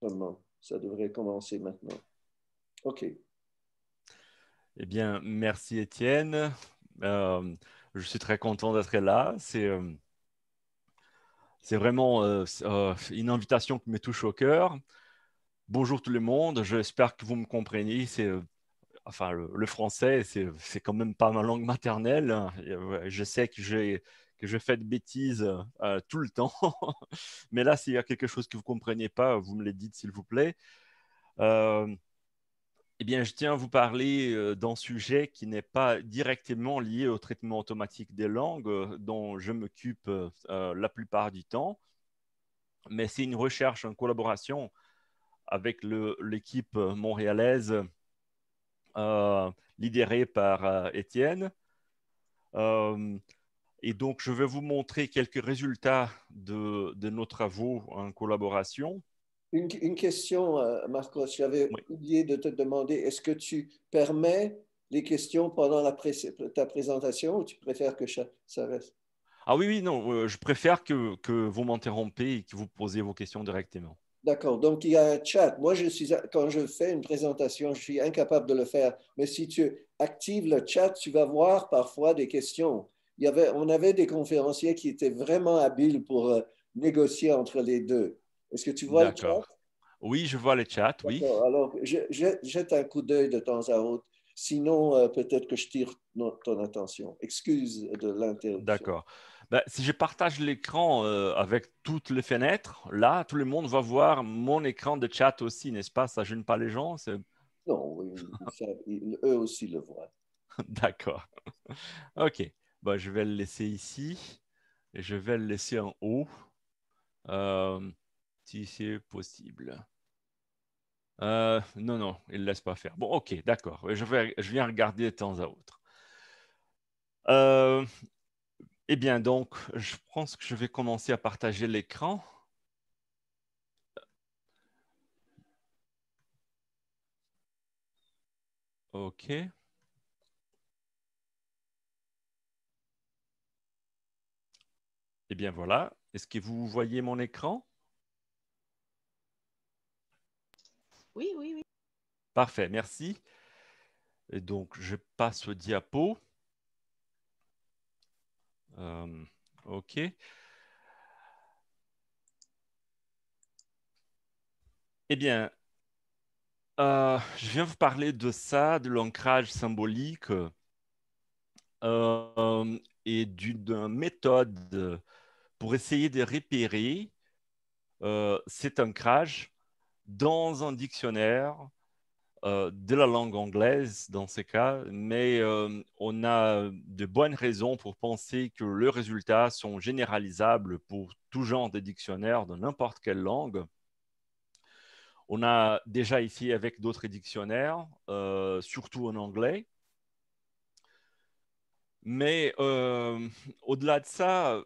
Vraiment, ça devrait commencer maintenant. OK. Eh bien, merci Étienne. Euh, je suis très content d'être là. C'est vraiment une invitation qui me touche au cœur. Bonjour tout le monde, j'espère que vous me comprenez. Enfin, le français, c'est quand même pas ma langue maternelle. Je sais que je fais de bêtises tout le temps. Mais là, s'il y a quelque chose que vous ne compreniez pas, vous me le dites, s'il vous plaît. Euh, eh bien, je tiens à vous parler d'un sujet qui n'est pas directement lié au traitement automatique des langues, dont je m'occupe la plupart du temps, mais c'est une recherche en collaboration avec l'équipe montréalaise lidérée par Étienne. Euh, et donc, je vais vous montrer quelques résultats de nos travaux en collaboration. Une question, Marcos, j'avais Oui. oublié de te demander, est-ce que tu permets les questions pendant ta présentation ou tu préfères que ça reste? Ah oui, oui, non, je préfère que vous m'interrompez et que vous posez vos questions directement. D'accord, donc il y a un chat. Moi, quand je fais une présentation, je suis incapable de le faire. Mais si tu actives le chat, tu vas voir parfois des questions. On avait des conférenciers qui étaient vraiment habiles pour négocier entre les deux. Est-ce que tu vois le chat? D'accord. Oui, je vois les chats, oui. D'accord, alors jette un coup d'œil de temps à autre. Sinon, peut-être que je tire ton attention. Excuse de l'interruption. D'accord. Ben, si je partage l'écran avec toutes les fenêtres, là, tout le monde va voir mon écran de chat aussi, n'est-ce pas? Ça gêne pas les gens? Non, oui, eux aussi le voient. D'accord. OK. Ben, je vais le laisser ici et je vais le laisser en haut euh, si c'est possible. Non, non, il ne laisse pas faire. Bon, OK, d'accord. Je viens regarder de temps à autre. Euh, eh bien, donc, je pense que je vais commencer à partager l'écran. OK. Eh bien, voilà. Est-ce que vous voyez mon écran? Oui, oui, oui. Parfait, merci. Et donc, je passe au diapo. OK. Eh bien, je viens vous parler de ça, de l'ancrage symbolique et d'une méthode pour essayer de repérer cet ancrage dans un dictionnaire de la langue anglaise dans ces cas, mais on a de bonnes raisons pour penser que les résultats sont généralisables pour tout genre de dictionnaire de n'importe quelle langue. On a déjà ici avec d'autres dictionnaires, surtout en anglais. Mais au-delà de ça,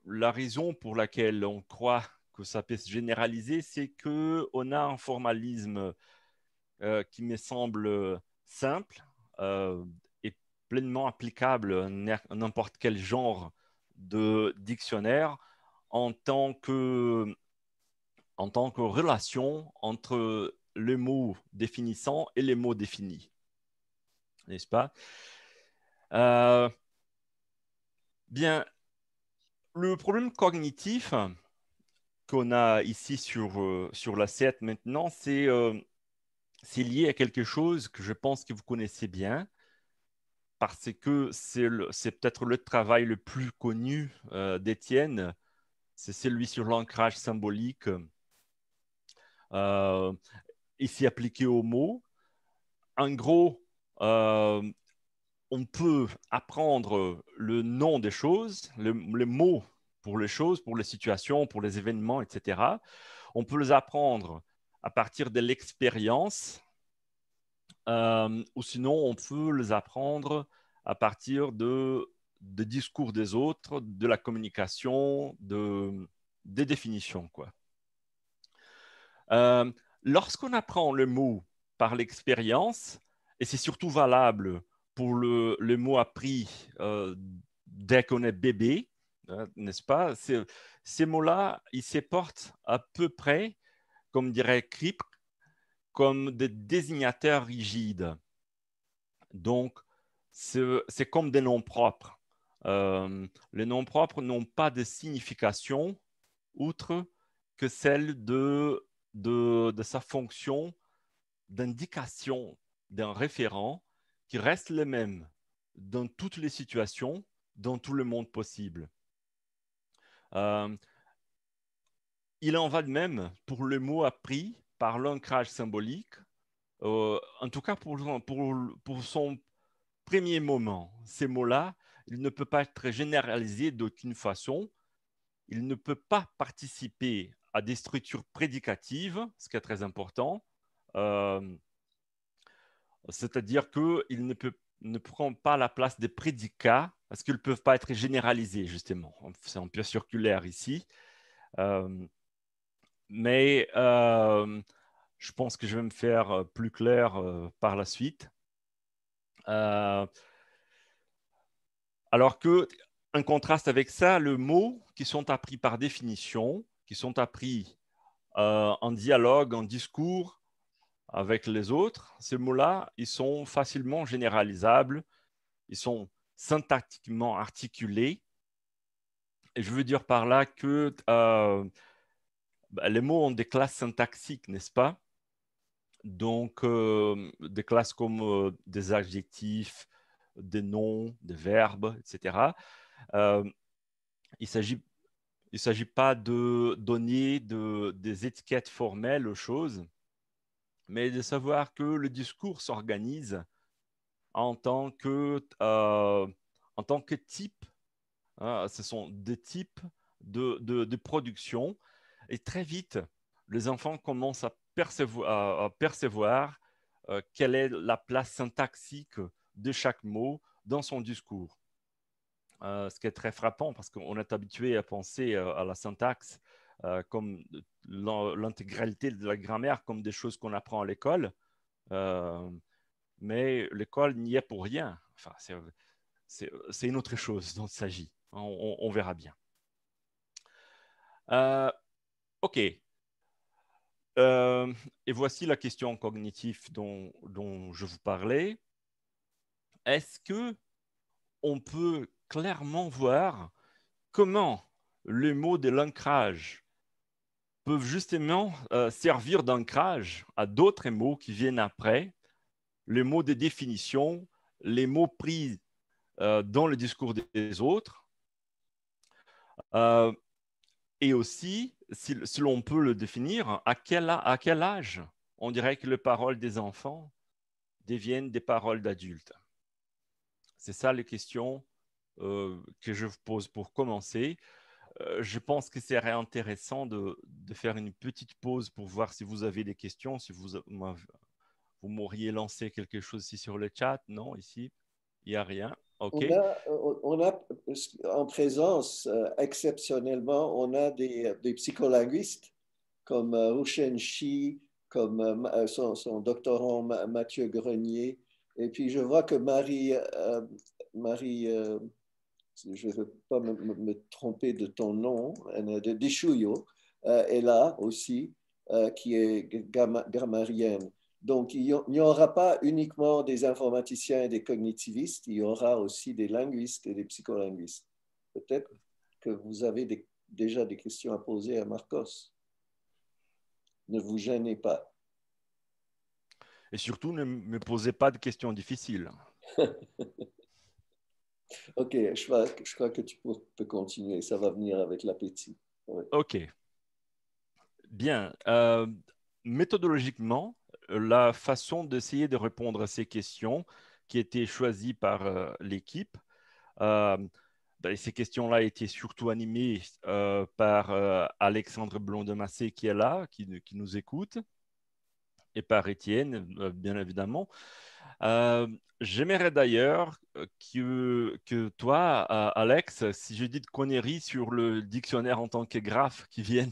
la raison pour laquelle on croit que ça peut se généraliser, c'est qu'on a un formalisme qui me semble simple et pleinement applicable à n'importe quel genre de dictionnaire en tant que, en tant que relation entre les mots définissants et les mots définis, n'est-ce pas? Euh, Bien, le problème cognitif qu'on a ici sur l'assiette maintenant, c'est lié à quelque chose que je pense que vous connaissez bien, parce que c'est peut-être le travail le plus connu d'Étienne, c'est celui sur l'ancrage symbolique, euh, ici appliqué aux mots. En gros, euh, on peut apprendre le nom des choses, les mots pour les choses, pour les situations, pour les événements, etc. On peut les apprendre à partir de l'expérience, ou sinon on peut les apprendre à partir de discours des autres, de la communication, des définitions, quoi. Euh, Lorsqu'on apprend le mot par l'expérience, et c'est surtout valable pour le mot appris dès qu'on est bébé, n'est-ce pas? Ces mots-là, ils se portent à peu près comme dirait Kripp, comme des désignateurs rigides. Donc, c'est comme des noms propres. Les noms propres n'ont pas de signification outre que celle de sa fonction d'indication d'un référent qui reste le même dans toutes les situations, dans tout le monde possible. Il en va de même pour le mot appris par l'ancrage symbolique, en tout cas pour son premier moment. Ces mots-là, il ne peut pas être généralisé d'aucune façon. Il ne peut pas participer à des structures prédicatives, ce qui est très important. C'est-à-dire qu'il ne prend pas la place des prédicats parce qu'ils ne peuvent pas être généralisés, justement. C'est un peu circulaire ici. Mais je pense que je vais me faire plus clair par la suite. Alors que, en contraste avec ça, les mots qui sont appris par définition, qui sont appris en dialogue, en discours avec les autres, ces mots-là, ils sont facilement généralisables, ils sont syntactiquement articulés. Et je veux dire par là que les mots ont des classes syntaxiques, n'est-ce pas? Donc, des classes comme des adjectifs, des noms, des verbes, etc. Il ne s'agit pas de donner des étiquettes formelles aux choses, mais de savoir que le discours s'organise en tant que type. Hein, ce sont des types de production. Et très vite, les enfants commencent à percevoir quelle est la place syntaxique de chaque mot dans son discours. Ce qui est très frappant parce qu'on est habitué à penser à la syntaxe comme l'intégralité de la grammaire, comme des choses qu'on apprend à l'école. Mais l'école n'y est pour rien. Enfin, c'est une autre chose dont il s'agit. On verra bien. OK. Et voici la question cognitive dont je vous parlais. Est-ce qu'on peut clairement voir comment les mots de l'ancrage peuvent justement servir d'ancrage à d'autres mots qui viennent après, les mots de définition, les mots pris dans le discours des autres, et aussi, si l'on peut le définir, à quel âge on dirait que les paroles des enfants deviennent des paroles d'adultes. C'est ça les questions que je vous pose pour commencer. Je pense que c'est intéressant de faire une petite pause pour voir si vous avez des questions, si vous m'auriez lancé quelque chose ici sur le chat. Non, ici, il n'y a rien. OK. On a en présence, exceptionnellement, on a des psycholinguistes comme Rouchen Shi, comme son doctorant Mathieu Grenier. Et puis je vois que Marie, je ne veux pas me tromper de ton nom, de Deshuyo, est là aussi, qui est grammarienne. Donc, il n'y aura pas uniquement des informaticiens et des cognitivistes, il y aura aussi des linguistes et des psycholinguistes. Peut-être que vous avez déjà des questions à poser à Marcos. Ne vous gênez pas. Et surtout, ne me posez pas de questions difficiles. OK, je crois que tu peux continuer. Ça va venir avec l'appétit. Ouais. OK. Bien. Méthodologiquement, la façon d'essayer de répondre à ces questions qui étaient choisies par l'équipe, ces questions-là étaient surtout animées par Alexandre Blondemassé qui est là, qui nous écoute, et par Étienne, bien évidemment. J'aimerais d'ailleurs que toi, Alex, si je dis de conneries sur le dictionnaire en tant que graphe qui viennent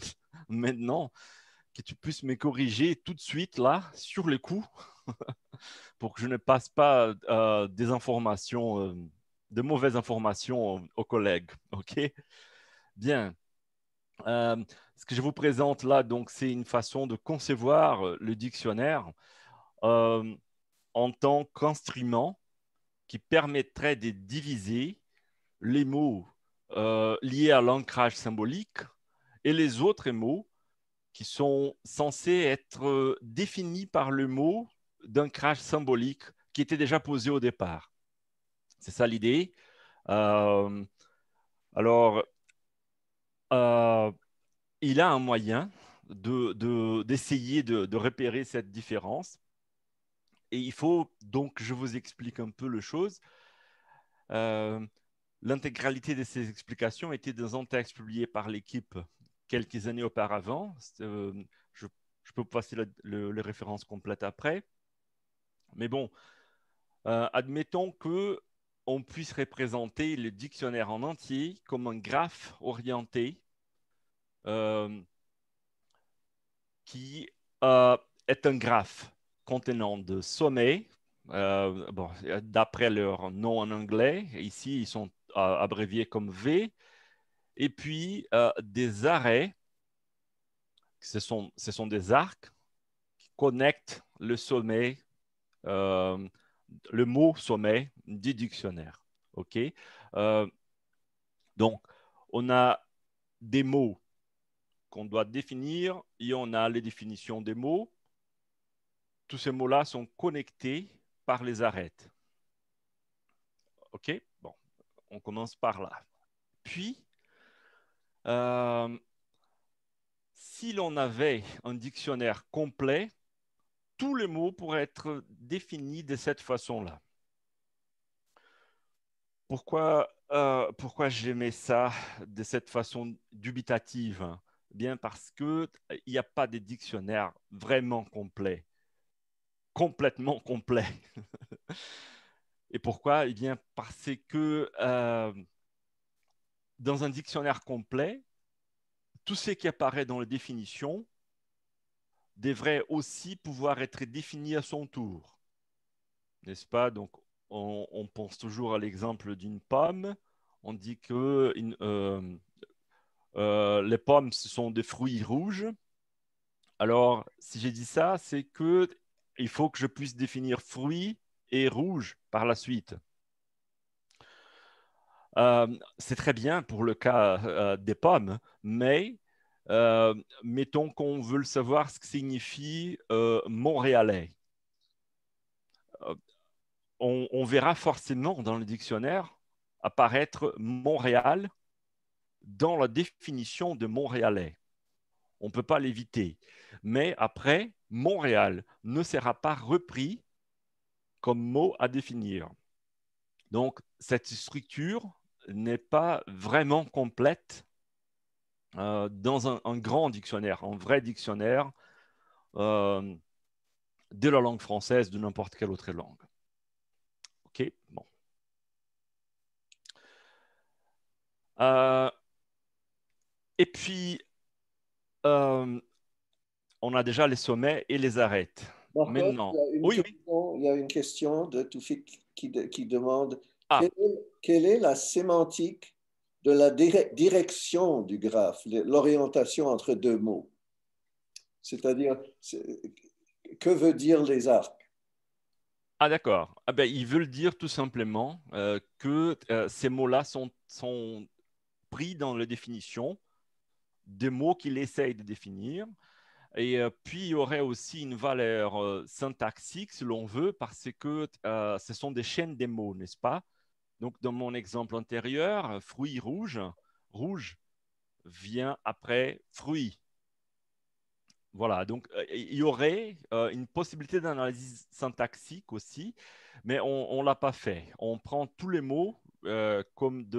maintenant, que tu puisses me corriger tout de suite là, sur le coup, pour que je ne passe pas des informations, de mauvaises informations aux collègues. OK? Bien. Ce que je vous présente là, donc, c'est une façon de concevoir le dictionnaire en tant qu'instrument qui permettrait de diviser les mots liés à l'ancrage symbolique et les autres mots qui sont censés être définis par le mot d'ancrage symbolique qui était déjà posé au départ. C'est ça l'idée. Alors, il a un moyen d'essayer de repérer cette différence. Et il faut donc, je vous explique un peu les choses. L'intégralité de ces explications était dans un texte publié par l'équipe quelques années auparavant. Je peux vous passer les références complètes après. Mais bon, admettons que on puisse représenter le dictionnaire en entier comme un graphe orienté qui est un graphe contenant de sommets, bon, d'après leur nom en anglais, ici ils sont abréviés comme V, et puis des arrêts, ce sont des arcs qui connectent le sommet, le mot sommet du dictionnaire. OK? Donc, on a des mots qu'on doit définir et on a les définitions des mots. Tous ces mots-là sont connectés par les arêtes. OK? Bon, on commence par là. Puis, si l'on avait un dictionnaire complet, tous les mots pourraient être définis de cette façon-là. Pourquoi j'aimais ça de cette façon dubitative? Bien parce qu'il n'y a pas de dictionnaire vraiment complet, complètement complet. Et pourquoi? Eh bien parce que dans un dictionnaire complet, tout ce qui apparaît dans la définition devrait aussi pouvoir être défini à son tour. N'est-ce pas? Donc, on pense toujours à l'exemple d'une pomme. On dit que les pommes, ce sont des fruits rouges. Alors, si j'ai dit ça, c'est que il faut que je puisse définir fruits et rouge par la suite. C'est très bien pour le cas des pommes, mais mettons qu'on veut le savoir ce que signifie montréalais. On verra forcément dans le dictionnaire apparaître Montréal dans la définition de montréalais. On ne peut pas l'éviter. Mais après, Montréal ne sera pas repris comme mot à définir. Donc, cette structure n'est pas vraiment complète dans un grand dictionnaire, un vrai dictionnaire de la langue française, de n'importe quelle autre langue. OK, bon. Et puis, on a déjà les sommets et les arêtes. Marcos, Maintenant, oui. il y a une question de Toufik qui demande Ah, quelle est la sémantique de la direction du graphe, l'orientation entre deux mots. C'est-à-dire, que veut dire les arcs? ah d'accord. Ah ben, ils veulent dire tout simplement que ces mots-là sont pris dans la définition des mots qu'il essaye de définir. Et puis, il y aurait aussi une valeur syntaxique, si l'on veut, parce que ce sont des chaînes des mots, n'est-ce pas? Donc, dans mon exemple antérieur, fruit rouge, rouge vient après fruit. Voilà, donc il y aurait une possibilité d'analyse syntaxique aussi, mais on ne l'a pas fait. On prend tous les mots comme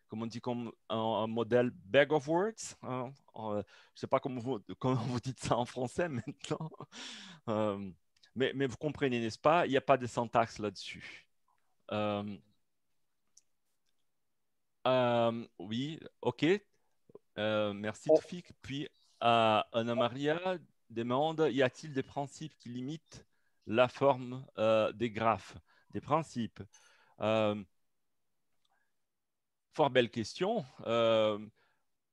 comme on dit, comme un modèle bag of words. Hein. Je ne sais pas comment vous dites ça en français maintenant. Euh, mais vous comprenez, n'est-ce pas? Il n'y a pas de syntaxe là-dessus. Oui, OK. Merci, Toufik. Puis, Anna Maria demande, y a-t-il des principes qui limitent la forme des graphes? Des principes. Fort belle question.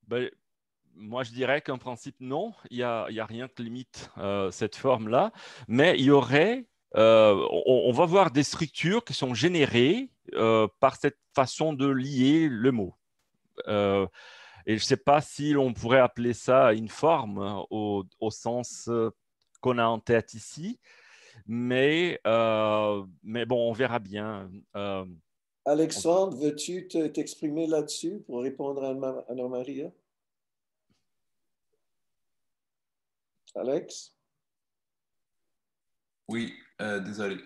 Ben, moi, je dirais qu'en principe, non. Il y a rien qui limite cette forme-là. Mais il y aurait, on va voir des structures qui sont générées par cette façon de lier le mot. Euh, et je ne sais pas si l'on pourrait appeler ça une forme au sens qu'on a en tête ici. Mais bon, on verra bien. Alexandre, veux-tu t'exprimer là-dessus pour répondre à Anna-Maria? Alex? Oui, désolé.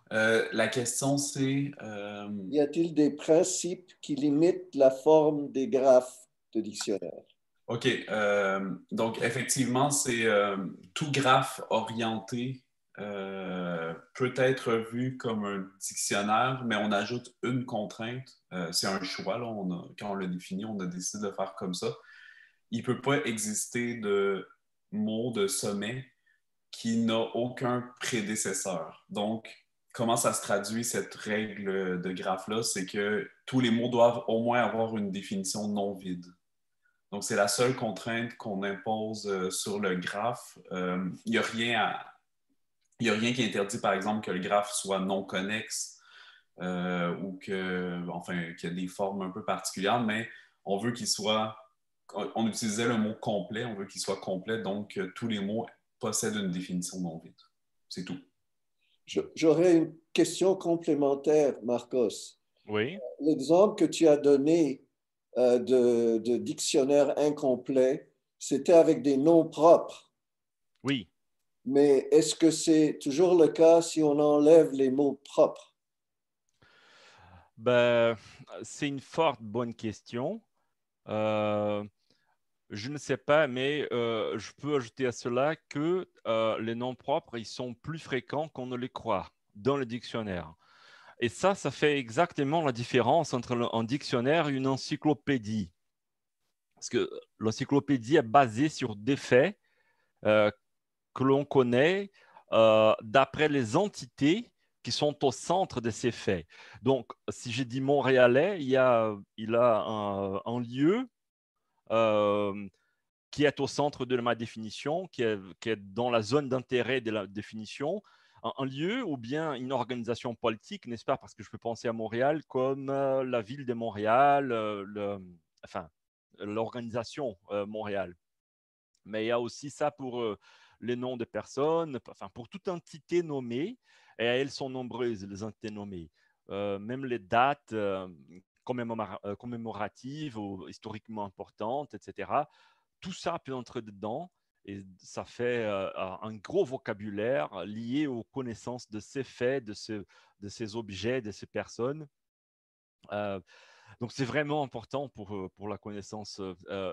La question, c'est... Y a-t-il des principes qui limitent la forme des graphes de dictionnaire? OK. Donc, effectivement, c'est tout graphe orienté peut être vu comme un dictionnaire, mais on ajoute une contrainte. C'est un choix, là, quand on l'a défini, on a décidé de faire comme ça. Il ne peut pas exister de mot de sommet qui n'a aucun prédécesseur. Donc, comment ça se traduit, cette règle de graphe-là? C'est que tous les mots doivent au moins avoir une définition non vide. Donc, c'est la seule contrainte qu'on impose sur le graphe. Il n'y a rien qui interdit, par exemple, que le graphe soit non connexe ou qu'il y a des formes un peu particulières, mais on veut qu'il soit, on utilisait le mot complet, on veut qu'il soit complet, donc tous les mots possèdent une définition non vide. C'est tout. J'aurais une question complémentaire, Marcos. Oui, L'exemple que tu as donné de dictionnaire incomplet, c'était avec des noms propres. oui. Mais est-ce que c'est toujours le cas si on enlève les mots propres? Ben, c'est une forte bonne question. Euh, je ne sais pas, mais je peux ajouter à cela que les noms propres, ils sont plus fréquents qu'on ne les croit dans le dictionnaire. Et ça fait exactement la différence entre un dictionnaire et une encyclopédie. Parce que l'encyclopédie est basée sur des faits euh, que l'on connaît d'après les entités qui sont au centre de ces faits. Donc, si j'ai dit Montréalais, il a un lieu euh, qui est au centre de ma définition, qui est dans la zone d'intérêt de la définition, un lieu ou bien une organisation politique, n'est-ce pas? Parce que je peux penser à Montréal comme la ville de Montréal, enfin, l'organisation Montréal. Mais il y a aussi ça pour les noms de personnes, enfin, pour toute entité nommée, et elles sont nombreuses, les entités nommées. Même les dates commémoratives ou historiquement importantes, etc. Tout ça peut entrer dedans et ça fait un gros vocabulaire lié aux connaissances de ces faits, de ces objets, de ces personnes. Euh, donc, c'est vraiment important pour la connaissance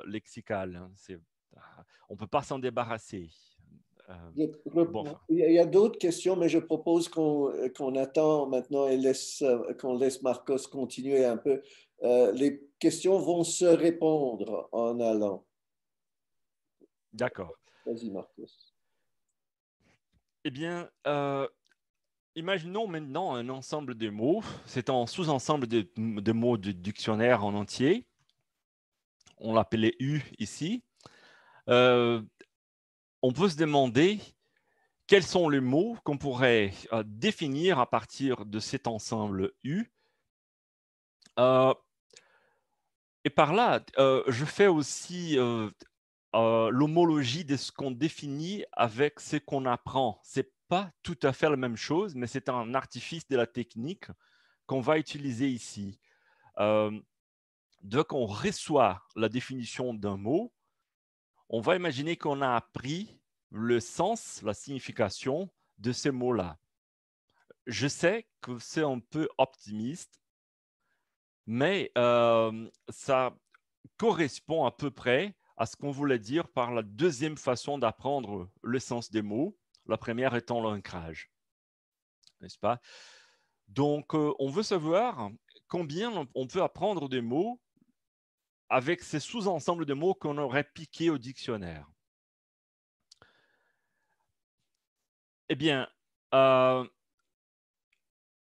lexicale. Hein. On ne peut pas s'en débarrasser. Euh, bon, enfin, Il y a d'autres questions, mais je propose qu'on attend maintenant et qu'on laisse Marcos continuer un peu. Les questions vont se répondre en allant. d'accord. Vas-y, Marcos. Eh bien, imaginons maintenant un ensemble de mots. C'est un sous-ensemble de mots du dictionnaire en entier. On l'appelait U ici. Euh, on peut se demander quels sont les mots qu'on pourrait définir à partir de cet ensemble U. Euh, et par là, je fais aussi l'homologie de ce qu'on définit avec ce qu'on apprend. Ce n'est pas tout à fait la même chose, mais c'est un artifice de la technique qu'on va utiliser ici. Dès qu'on reçoit la définition d'un mot, on va imaginer qu'on a appris le sens, la signification de ces mots-là. Je sais que c'est un peu optimiste, mais ça correspond à peu près à ce qu'on voulait dire par la deuxième façon d'apprendre le sens des mots, la première étant l'ancrage, n'est-ce pas? Donc, on veut savoir combien on peut apprendre des mots avec ces sous-ensembles de mots qu'on aurait piqués au dictionnaire. Eh bien,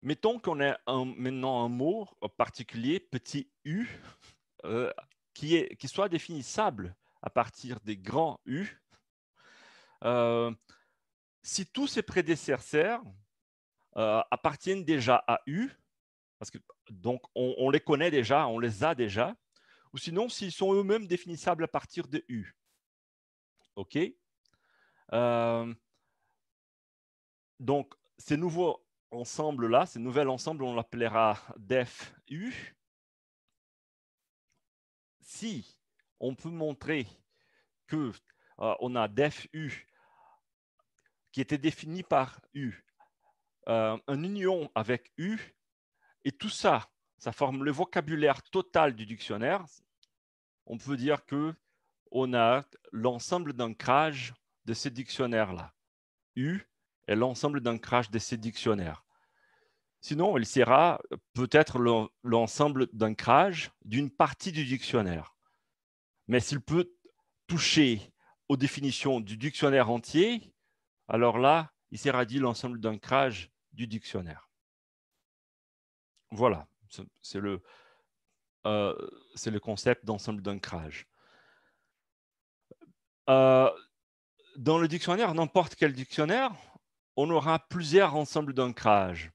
mettons qu'on ait maintenant un mot particulier, petit u, qui soit définissable à partir des grands U, si tous ces prédécesseurs appartiennent déjà à U, parce que donc on les connaît déjà, on les a déjà, ou sinon s'ils sont eux-mêmes définissables à partir de U. OK. Donc ces nouveaux ensembles-là, ces nouvel ensemble, on l'appellera def U. Si on peut montrer que on a def U qui était défini par U, une union avec U, et tout ça, ça forme le vocabulaire total du dictionnaire, on peut dire qu'on a l'ensemble d'ancrage de ces dictionnaires-là. U est l'ensemble d'ancrage de ces dictionnaires. Sinon, il sera peut-être l'ensemble d'ancrage d'une partie du dictionnaire. Mais s'il peut toucher aux définitions du dictionnaire entier, alors là, il sera dit l'ensemble d'ancrage du dictionnaire. Voilà, c'est le concept d'ensemble d'ancrage. Dans le dictionnaire, n'importe quel dictionnaire, on aura plusieurs ensembles d'ancrage.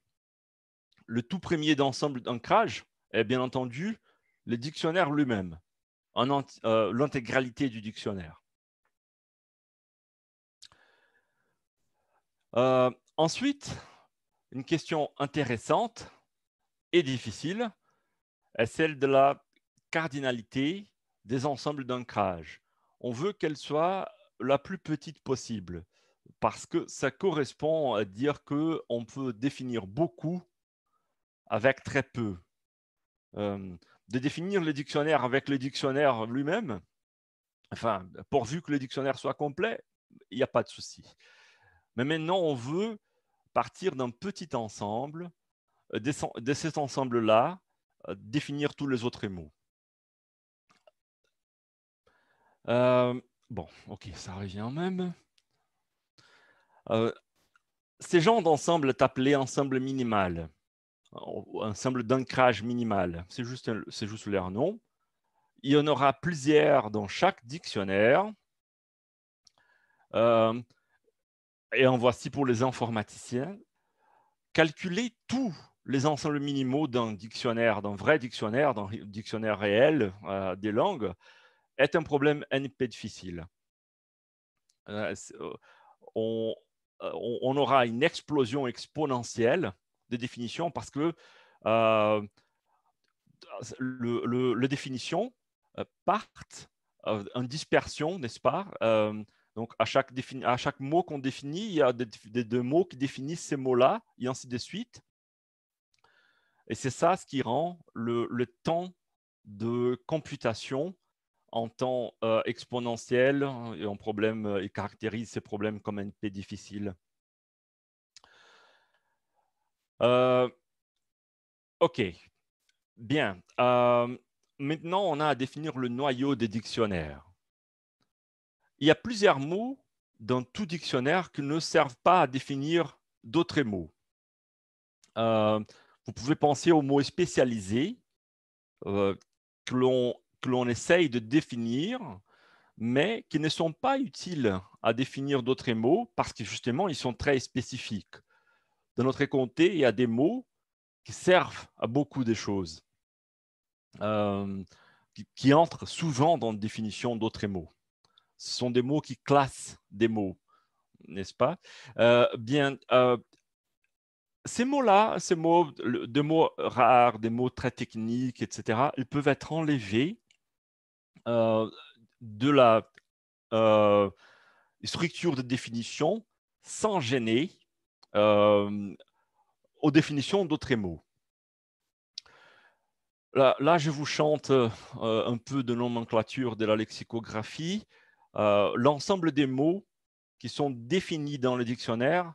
Le tout premier d'ensemble d'ancrage est bien entendu le dictionnaire lui-même, l'intégralité du dictionnaire. Ensuite, une question intéressante et difficile est celle de la cardinalité des ensembles d'ancrage. On veut qu'elle soit la plus petite possible parce que ça correspond à dire qu'on peut définir beaucoup avec très peu. De définir le dictionnaire avec le dictionnaire lui-même, enfin, pourvu que le dictionnaire soit complet, il n'y a pas de souci. Mais maintenant, on veut partir d'un petit ensemble, de cet ensemble-là, définir tous les autres mots. Bon, ok, ça revient même. Ces genres d'ensemble est appelé ensemble minimal, ensemble d'ancrage minimal. C'est juste leur nom. Il y en aura plusieurs dans chaque dictionnaire. Et en voici pour les informaticiens. Calculer tous les ensembles minimaux d'un dictionnaire, d'un vrai dictionnaire, d'un dictionnaire réel des langues, est un problème NP difficile. On aura une explosion exponentielle de définitions parce que les définitions partent en dispersion, n'est-ce pas? Donc, à chaque mot qu'on définit, il y a des mots qui définissent ces mots-là, et ainsi de suite. Et c'est ça ce qui rend le temps de computation en temps exponentiel et en problème, il caractérise ces problèmes comme NP difficiles. OK, bien. Maintenant, on a à définir le noyau des dictionnaires. Il y a plusieurs mots dans tout dictionnaire qui ne servent pas à définir d'autres mots. Vous pouvez penser aux mots spécialisés que l'on essaye de définir, mais qui ne sont pas utiles à définir d'autres mots parce que justement, ils sont très spécifiques. De notre côté, il y a des mots qui servent à beaucoup de choses, qui entrent souvent dans la définition d'autres mots. Ce sont des mots qui classent des mots, n'est-ce pas? Ces mots-là, des mots rares, des mots très techniques, etc., ils peuvent être enlevés de la structure de définition sans gêner aux définitions d'autres mots. Là, je vous chante un peu de nomenclature de la lexicographie. L'ensemble des mots qui sont définis dans le dictionnaire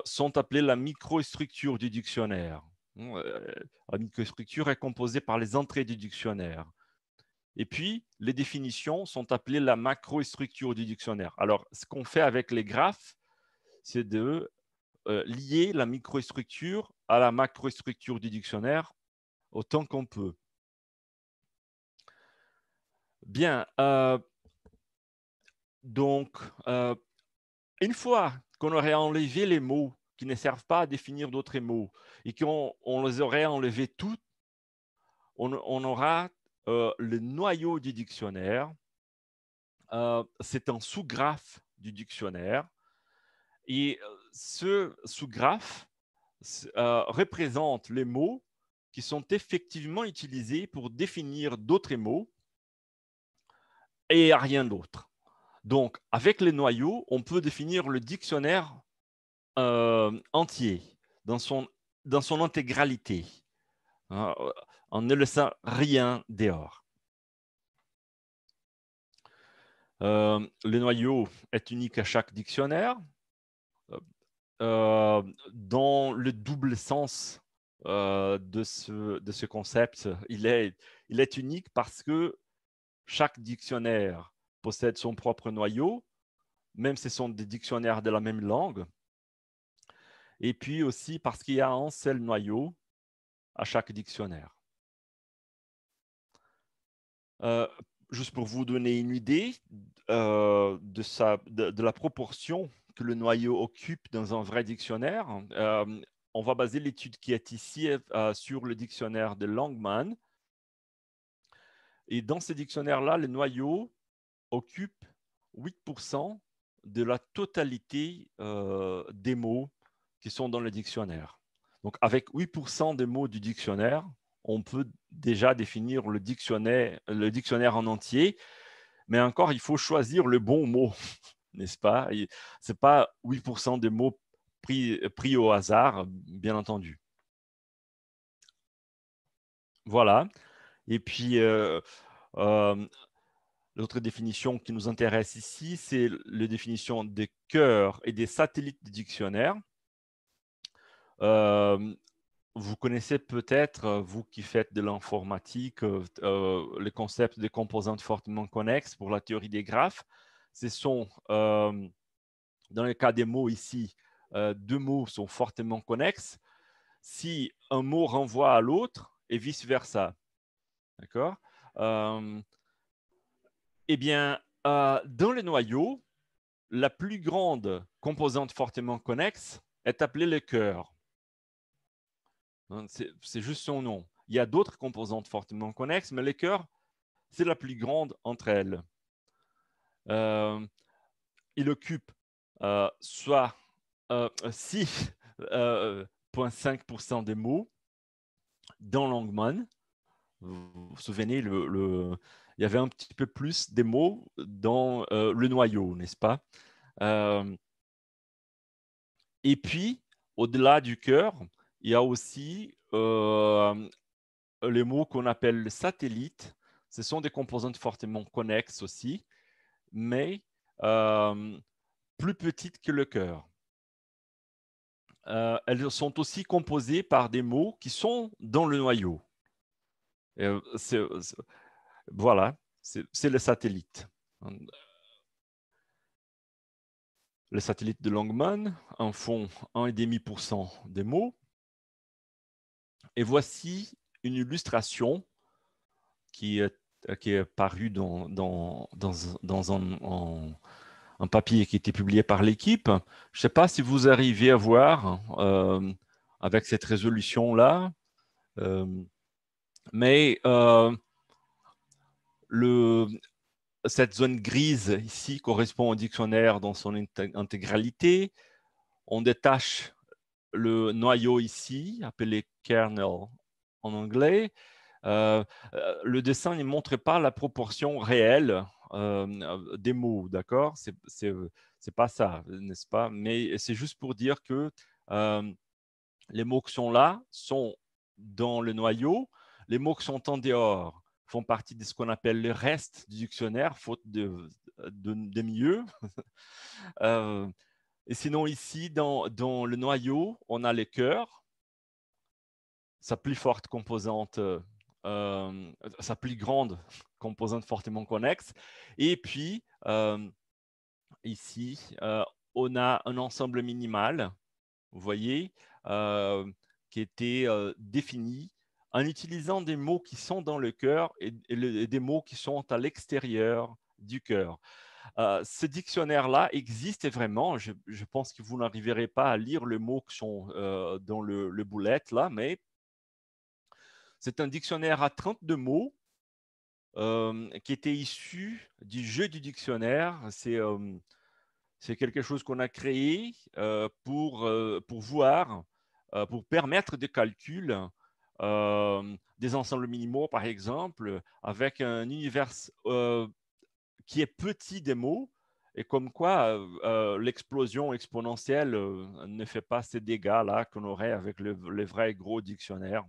sont appelés la microstructure du dictionnaire. La microstructure est composée par les entrées du dictionnaire. Et puis, les définitions sont appelées la macrostructure du dictionnaire. Alors, ce qu'on fait avec les graphes, c'est de lier la microstructure à la macrostructure du dictionnaire autant qu'on peut. Bien. Donc, une fois qu'on aurait enlevé les mots qui ne servent pas à définir d'autres mots et qu'on les aurait enlevés tous, on aura le noyau du dictionnaire. C'est un sous-graphe du dictionnaire. Et ce sous-graphe représente les mots qui sont effectivement utilisés pour définir d'autres mots et rien d'autre. Donc, avec les noyaux, on peut définir le dictionnaire entier, dans son intégralité, hein, en ne laissant rien dehors. Le noyau est unique à chaque dictionnaire. Dans le double sens de ce concept, il est unique parce que chaque dictionnaire possède son propre noyau, même si ce sont des dictionnaires de la même langue. Et puis aussi parce qu'il y a un seul noyau à chaque dictionnaire. Juste pour vous donner une idée de la proportion que le noyau occupe dans un vrai dictionnaire, on va baser l'étude qui est ici sur le dictionnaire de Langman. Et dans ce dictionnaire-là, le noyau occupe 8% de la totalité des mots qui sont dans le dictionnaire. Donc, avec 8% des mots du dictionnaire, on peut déjà définir le dictionnaire en entier. Mais encore, il faut choisir le bon mot, n'est-ce pas? Ce n'est pas 8% des mots pris au hasard, bien entendu. Voilà. Et puis, l'autre définition qui nous intéresse ici, c'est la définition des cœurs et des satellites du dictionnaire. Vous connaissez peut-être, vous qui faites de l'informatique, le concept des composantes fortement connexes pour la théorie des graphes. Ce sont, dans le cas des mots ici, deux mots sont fortement connexes si un mot renvoie à l'autre et vice-versa. D'accord? Eh bien, dans le noyau, la plus grande composante fortement connexe est appelée le cœur. C'est juste son nom. Il y a d'autres composantes fortement connexes, mais le cœur, c'est la plus grande entre elles. Il occupe soit 6,5% des mots dans Langman. Vous vous souvenez, il y avait un petit peu plus des mots dans le noyau, n'est-ce pas? Et puis, au-delà du cœur, il y a aussi les mots qu'on appelle satellites. Ce sont des composantes fortement connexes aussi, mais plus petites que le cœur. Elles sont aussi composées par des mots qui sont dans le noyau. Voilà, c'est le satellite. Les satellites de Langman en font 1,5% des mots. Et voici une illustration qui est parue dans un papier qui a été publié par l'équipe. Je ne sais pas si vous arrivez à voir avec cette résolution-là, mais cette zone grise ici correspond au dictionnaire dans son intégralité. On détache le noyau ici, appelé kernel en anglais. Le dessin ne montre pas la proportion réelle des mots, d'accord? C'est pas ça, n'est-ce pas? Mais c'est juste pour dire que les mots qui sont là sont dans le noyau. Les mots qui sont en dehors font partie de ce qu'on appelle le reste du dictionnaire, faute de mieux. Et sinon, ici, dans le noyau, on a les cœurs, sa plus forte composante, sa plus grande composante fortement connexe. Et puis, ici, on a un ensemble minimal, vous voyez, qui était défini en utilisant des mots qui sont dans le cœur et des mots qui sont à l'extérieur du cœur. Ce dictionnaire-là existe vraiment. Je pense que vous n'arriverez pas à lire les mots qui sont dans le boulette, là, mais c'est un dictionnaire à 32 mots qui était issu du jeu du dictionnaire. C'est quelque chose qu'on a créé pour voir, pour permettre des calculs des ensembles minimaux, par exemple, avec un univers qui est petit des mots, et comme quoi l'explosion exponentielle ne fait pas ces dégâts-là qu'on aurait avec les vrais gros dictionnaires.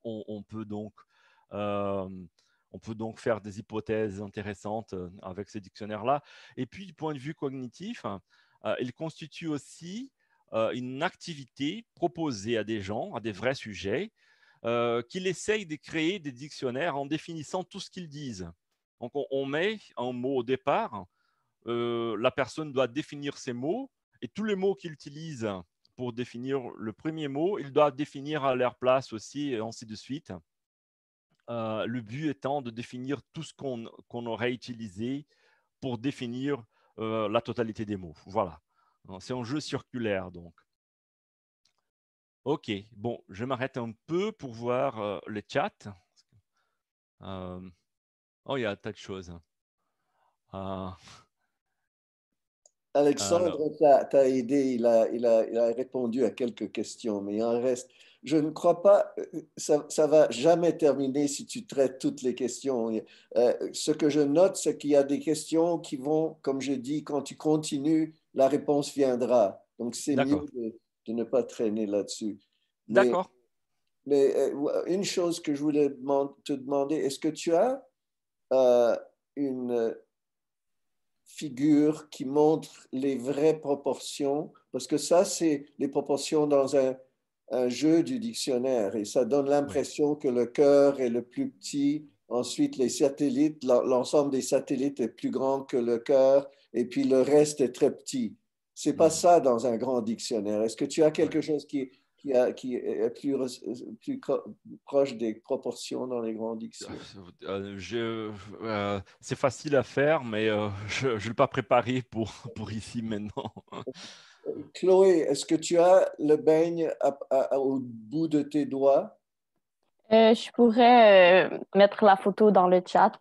On peut donc faire des hypothèses intéressantes avec ces dictionnaires-là. Et puis, du point de vue cognitif, il constitue aussi une activité proposée à des gens, à des vrais sujets, qui essayent de créer des dictionnaires en définissant tout ce qu'ils disent. Donc, on met un mot au départ, la personne doit définir ces mots, et tous les mots qu'il utilise pour définir le premier mot, il doit définir à leur place aussi, et ainsi de suite. Le but étant de définir tout ce qu'on aurait utilisé pour définir la totalité des mots. Voilà. C'est un jeu circulaire, donc. OK. Bon, je m'arrête un peu pour voir le chat. Oh, il y a un tas de choses. Alexandre t'a aidé, il a répondu à quelques questions, mais il en reste. Je ne crois pas, ça va jamais terminer si tu traites toutes les questions. Ce que je note, c'est qu'il y a des questions qui vont, comme je dis, quand tu continues, la réponse viendra. Donc, c'est mieux D'accord. de ne pas traîner là-dessus. Mais, D'accord. mais une chose que je voulais te demander, est-ce que tu as une figure qui montre les vraies proportions, parce que ça, c'est les proportions dans un jeu du dictionnaire, et ça donne Oui. l'impression que le cœur est le plus petit, ensuite les satellites, l'ensemble des satellites est plus grand que le cœur, et puis le reste est très petit. C'est pas ça dans un grand dictionnaire. Est-ce que tu as quelque chose qui est plus proche des proportions dans les grands dictionnaires? C'est facile à faire, mais je ne l'ai pas préparé pour ici maintenant. Chloé, est-ce que tu as le beigne au bout de tes doigts? Je pourrais mettre la photo dans le chat.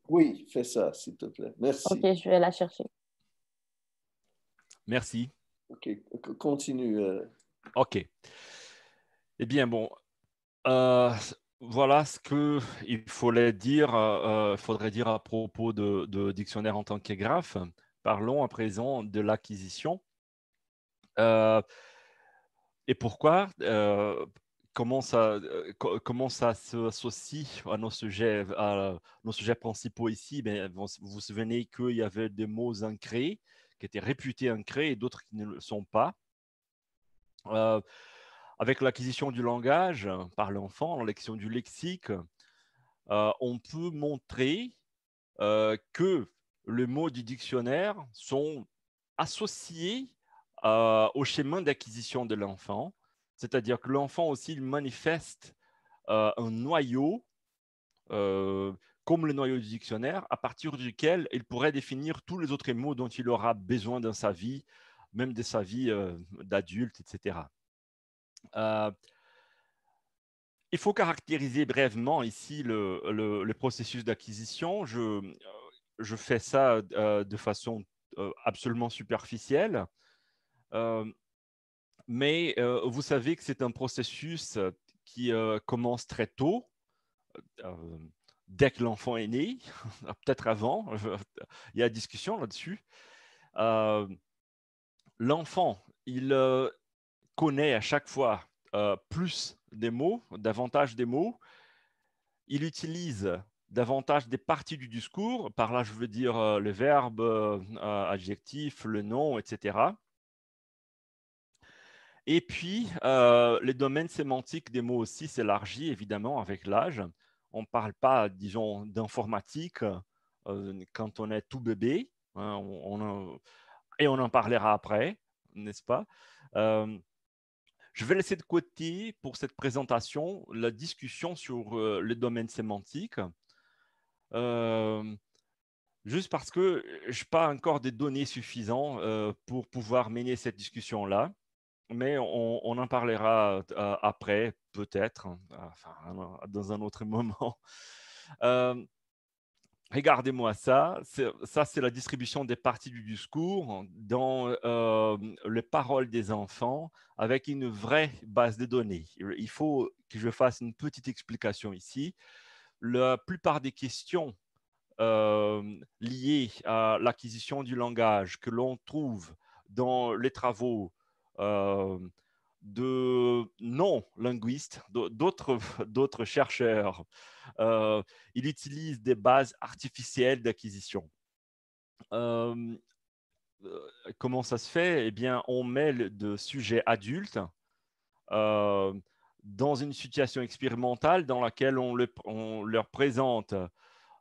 Oui, fais ça, s'il te plaît. Ok, Merci. je vais la chercher. Merci. OK, continue. OK. Eh bien, bon, voilà ce qu'il faudrait dire à propos de dictionnaire en tant que graphe. Parlons à présent de l'acquisition. Et pourquoi comment ça s'associe à nos sujets principaux ici? Vous vous souvenez qu'il y avait des mots ancrés qui étaient réputés ancrés et d'autres qui ne le sont pas. Avec l'acquisition du langage par l'enfant, l'élection du lexique, on peut montrer que les mots du dictionnaire sont associés au schéma d'acquisition de l'enfant, c'est-à-dire que l'enfant aussi il manifeste un noyau, comme le noyau du dictionnaire, à partir duquel il pourrait définir tous les autres mots dont il aura besoin dans sa vie, même de sa vie d'adulte, etc. Il faut caractériser brièvement ici le processus d'acquisition. Je fais ça de façon absolument superficielle, mais vous savez que c'est un processus qui commence très tôt, dès que l'enfant est né, peut-être avant, il y a discussion là-dessus. L'enfant, il connaît à chaque fois plus des mots, davantage des mots. Il utilise davantage des parties du discours. Par là, je veux dire le verbe, adjectif, le nom, etc. Et puis, les domaines sémantiques des mots aussi s'élargit évidemment avec l'âge. On ne parle pas, disons, d'informatique quand on est tout bébé, hein, et on en parlera après, n'est-ce pas? Je vais laisser de côté pour cette présentation la discussion sur le domaine sémantique, juste parce que je n'ai pas encore des données suffisantes pour pouvoir mener cette discussion-là. Mais on en parlera après, peut-être, enfin, dans un autre moment. Regardez-moi ça. Ça, c'est la distribution des parties du discours dans les paroles des enfants avec une vraie base de données. Il faut que je fasse une petite explication ici. La plupart des questions liées à l'acquisition du langage que l'on trouve dans les travaux de non-linguistes, d'autres chercheurs, ils utilisent des bases artificielles d'acquisition. Comment ça se fait? Eh bien, on mêle de sujets adultes dans une situation expérimentale dans laquelle on leur présente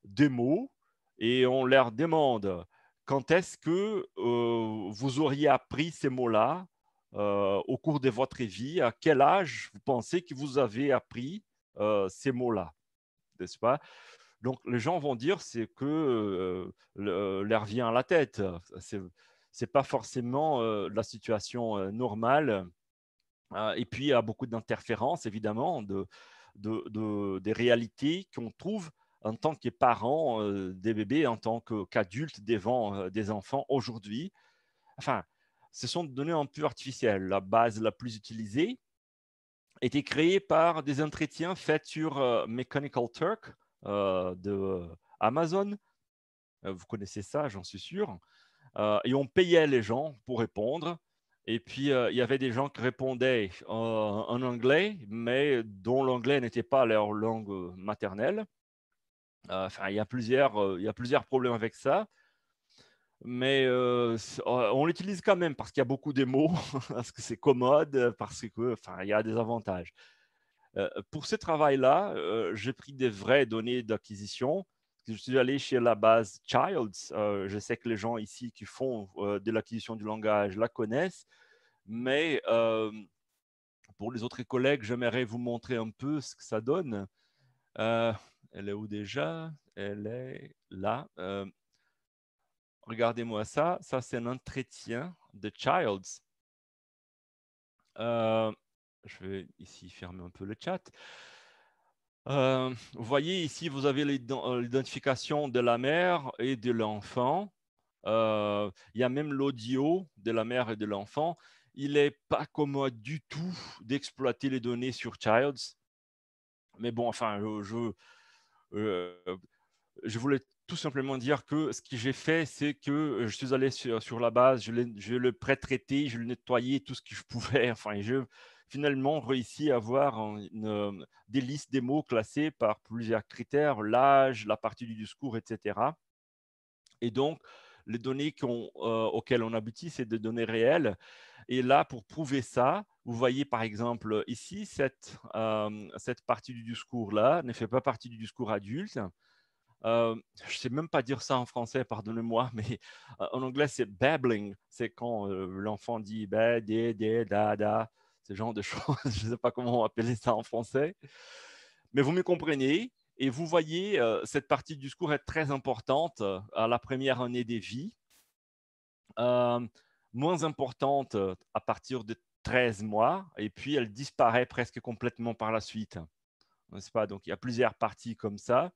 des mots et on leur demande quand est-ce que vous auriez appris ces mots-là au cours de votre vie, à quel âge vous pensez que vous avez appris ces mots-là, n'est-ce pas? Donc, les gens vont dire c'est que leur vient à la tête. C'est pas forcément la situation normale. Et puis, il y a beaucoup d'interférences, évidemment, des réalités qu'on trouve en tant que parents des bébés, en tant qu'adultes devant des enfants aujourd'hui. Enfin, ce sont des données un peu artificielles. La base la plus utilisée a été créée par des entretiens faits sur Mechanical Turk de Amazon. Vous connaissez ça, j'en suis sûr. Et on payait les gens pour répondre. Et puis, il y avait des gens qui répondaient en anglais, mais dont l'anglais n'était pas leur langue maternelle. Enfin, il y a plusieurs problèmes avec ça. Mais on l'utilise quand même parce qu'il y a beaucoup de mots, parce que c'est commode, parce que, enfin, il y a des avantages. Pour ce travail-là, j'ai pris des vraies données d'acquisition. Je suis allé chez la base Childs. Je sais que les gens ici qui font de l'acquisition du langage la connaissent, mais pour les autres collègues, j'aimerais vous montrer un peu ce que ça donne. Elle est où déjà? Elle est là. Regardez-moi ça. Ça, c'est un entretien de Childs. Je vais ici fermer un peu le chat. Vous voyez ici, vous avez l'identification de la mère et de l'enfant. Il y a même l'audio de la mère et de l'enfant. Il n'est pas commode du tout d'exploiter les données sur Childs. Mais bon, enfin, je voulais tout simplement dire que ce que j'ai fait, c'est que je suis allé sur la base, je l'ai pré-traité, je l'ai nettoyé tout ce que je pouvais. Enfin, j'ai finalement réussi à avoir des listes des mots classés par plusieurs critères, l'âge, la partie du discours, etc. Et donc, les données auxquelles on aboutit, c'est des données réelles. Et là, pour prouver ça, vous voyez par exemple ici, cette partie du discours-là ne fait pas partie du discours adulte. Je ne sais même pas dire ça en français, pardonnez-moi, mais en anglais, c'est babbling. C'est quand l'enfant dit ba, dé, da, da, ce genre de choses. Je ne sais pas comment appeler ça en français. Mais vous me comprenez. Et vous voyez, cette partie du discours est très importante à la première année des vies. Moins importante à partir de 13 mois. Et puis, elle disparaît presque complètement par la suite. N'est-ce pas? Donc, il y a plusieurs parties comme ça.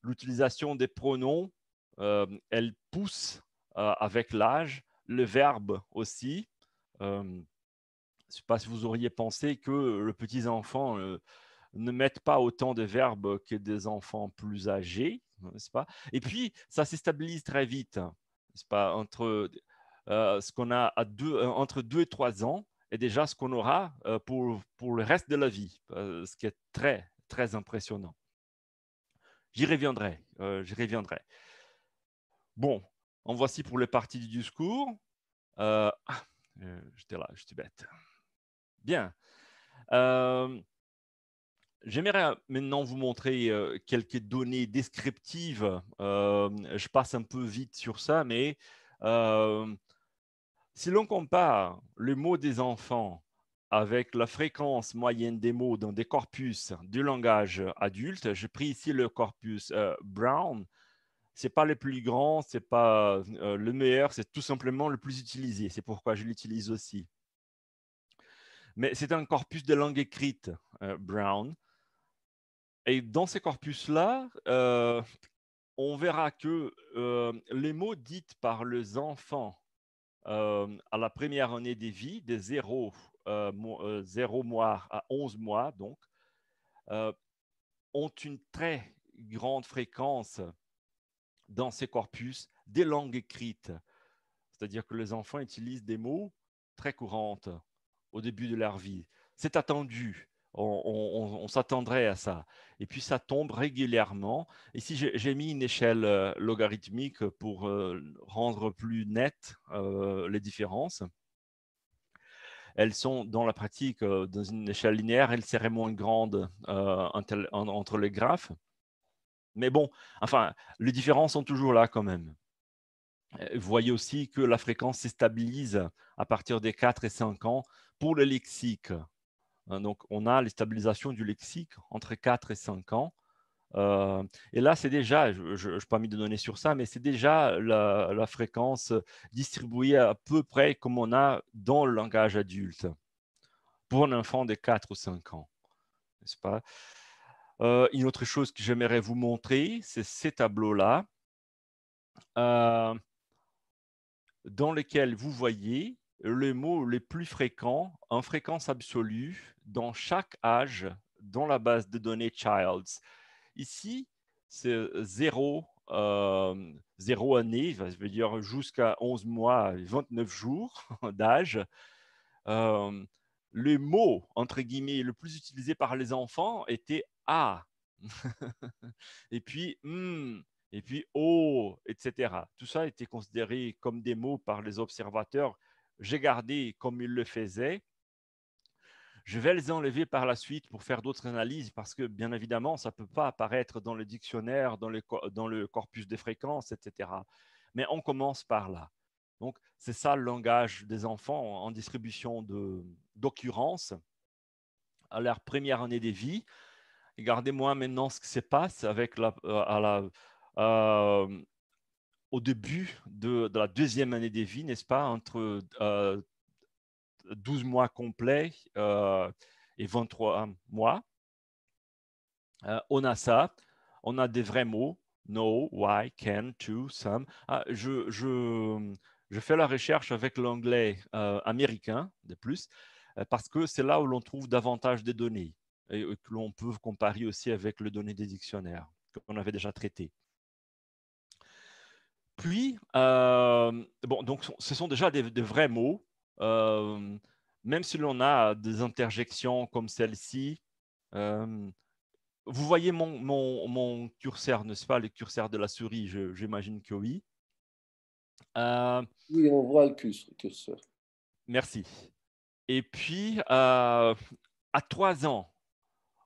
L'utilisation des pronoms, elle pousse avec l'âge, le verbe aussi. Je ne sais pas si vous auriez pensé que les petits enfants ne mettent pas autant de verbes que des enfants plus âgés, n'est-ce pas? Et puis, ça se stabilise très vite, n'est-ce pas? Entre ce qu'on a entre 2 et 3 ans et déjà ce qu'on aura pour le reste de la vie, ce qui est très, très impressionnant. J'y reviendrai, Bon, en voici pour les parties du discours. J'étais là, j'étais bête. Bien. J'aimerais maintenant vous montrer quelques données descriptives. Je passe un peu vite sur ça, mais si l'on compare le mot des enfants avec la fréquence moyenne des mots dans des corpus du langage adulte. J'ai pris ici le corpus Brown. Ce n'est pas le plus grand, ce n'est pas le meilleur, c'est tout simplement le plus utilisé. C'est pourquoi je l'utilise aussi. Mais c'est un corpus de langue écrite, Brown. Et dans ces corpus-là, on verra que les mots dits par les enfants à la première année de vie, de 0 mois à 11 mois, donc, ont une très grande fréquence dans ces corpus des langues écrites. C'est-à-dire que les enfants utilisent des mots très courants au début de leur vie. C'est attendu. On s'attendrait à ça. Et puis, ça tombe régulièrement. Ici, j'ai mis une échelle logarithmique pour rendre plus nettes les différences. Elles sont, dans la pratique, dans une échelle linéaire, elles seraient moins grandes entre les graphes. Mais bon, enfin, les différences sont toujours là quand même. Vous voyez aussi que la fréquence se stabilise à partir des 4 et 5 ans pour le lexique. Donc, on a les stabilisations du lexique entre 4 et 5 ans. Et là, c'est déjà, je n'ai pas mis de données sur ça, mais c'est déjà la fréquence distribuée à peu près comme on a dans le langage adulte pour un enfant de 4 ou 5 ans. N'est-ce pas? Une autre chose que j'aimerais vous montrer, c'est ces tableaux-là, dans lesquels vous voyez les mots les plus fréquents en fréquence absolue dans chaque âge dans la base de données Childs. Ici, c'est 0 année, ça veut dire jusqu'à 11 mois et 29 jours d'âge. Le mot, entre guillemets, le plus utilisé par les enfants était « a ». Et puis « et puis « oh », etc. Tout ça était considéré comme des mots par les observateurs. J'ai gardé comme ils le faisaient. Je vais les enlever par la suite pour faire d'autres analyses parce que, bien évidemment, ça ne peut pas apparaître dans le dictionnaire, dans le corpus des fréquences, etc. Mais on commence par là. Donc, c'est ça le langage des enfants en distribution d'occurrence à leur première année de vie. Regardez-moi maintenant ce qui se passe avec au début de la deuxième année de vie, n'est-ce pas, entre 12 mois complets et 23 mois. On a ça, on a des vrais mots, no, why, can, to, some. Je fais la recherche avec l'anglais américain de plus, parce que c'est là où l'on trouve davantage de données et que l'on peut comparer aussi avec les données des dictionnaires qu'on avait déjà traitées. Puis, bon, donc ce sont déjà des vrais mots, même si l'on a des interjections comme celle-ci. Vous voyez mon curseur, n'est-ce pas, le curseur de la souris, j'imagine que oui. Oui, on voit le curseur. Merci. Et puis, à 3 ans,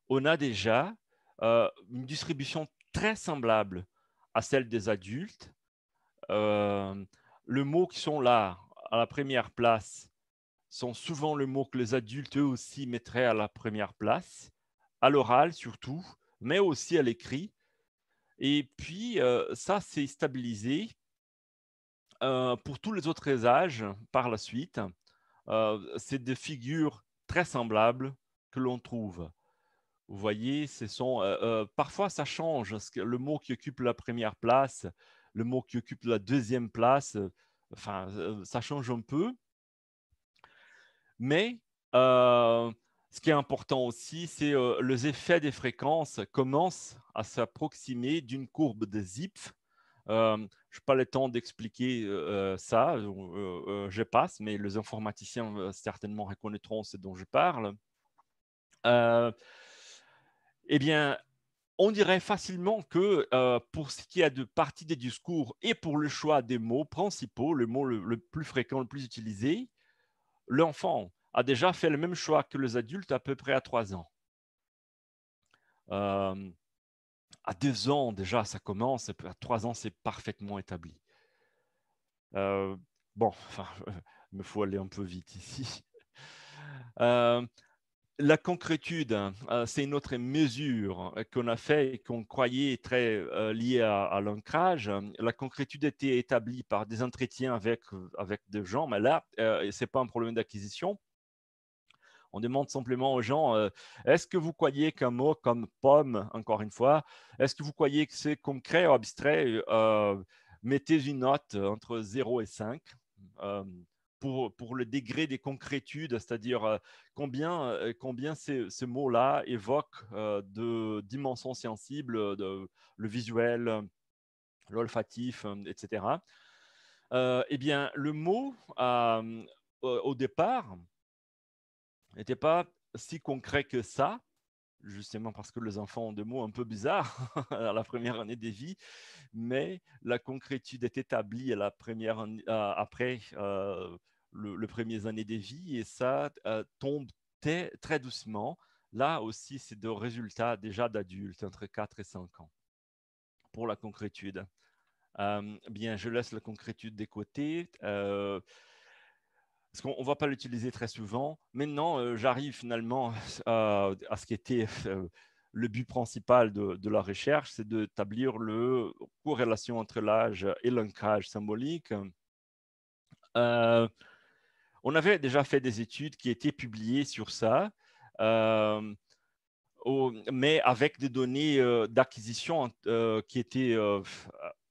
on a déjà une distribution très semblable à celle des adultes. Les mots qui sont là, à la première place, sont souvent les mots que les adultes, eux aussi, mettraient à la première place, à l'oral surtout, mais aussi à l'écrit. Et puis, ça, c'est stabilisé pour tous les autres âges par la suite. C'est des figures très semblables que l'on trouve. Vous voyez, parfois, ça change. Le mot qui occupe la première place, le mot qui occupe la deuxième place, ça change un peu. Mais ce qui est important aussi, c'est les effets des fréquences commencent à s'approximer d'une courbe de Zipf. Je n'ai pas le temps d'expliquer ça, je passe, mais les informaticiens certainement reconnaîtront ce dont je parle. Eh bien, on dirait facilement que pour ce qui est de partie des discours et pour le choix des mots principaux, le mot le plus fréquent, le plus utilisé, l'enfant a déjà fait le même choix que les adultes à peu près à 3 ans. À 2 ans, déjà, ça commence. À 3 ans, c'est parfaitement établi. Bon, il me faut aller un peu vite ici. Euh, La concrétude, c'est une autre mesure qu'on a fait et qu'on croyait très liée à l'ancrage. La concrétude était établie par des entretiens avec des gens, mais là, ce n'est pas un problème d'acquisition. On demande simplement aux gens, est-ce que vous croyez qu'un mot comme pomme, encore une fois, est-ce que vous croyez que c'est concret ou abstrait? Mettez une note entre 0 et 5. Pour le degré des concrétudes, c'est-à-dire combien ce mot-là évoque de dimensions sensibles, le visuel, l'olfatif, etc. Eh bien, le mot, au départ, n'était pas si concret que ça, justement parce que les enfants ont des mots un peu bizarres à la première année de vie, mais la concrétude est établie à la première après le premier année de vie et ça tombe très doucement. Là aussi, c'est des résultats déjà d'adultes, entre 4 et 5 ans, pour la concrétude. Bien, je laisse la concrétude de côté. Parce qu'on ne va pas l'utiliser très souvent. Maintenant, j'arrive finalement à ce qui était le but principal de la recherche, c'est d'établir la corrélation entre l'âge et l'ancrage symbolique. On avait déjà fait des études qui étaient publiées sur ça, mais avec des données d'acquisition qui étaient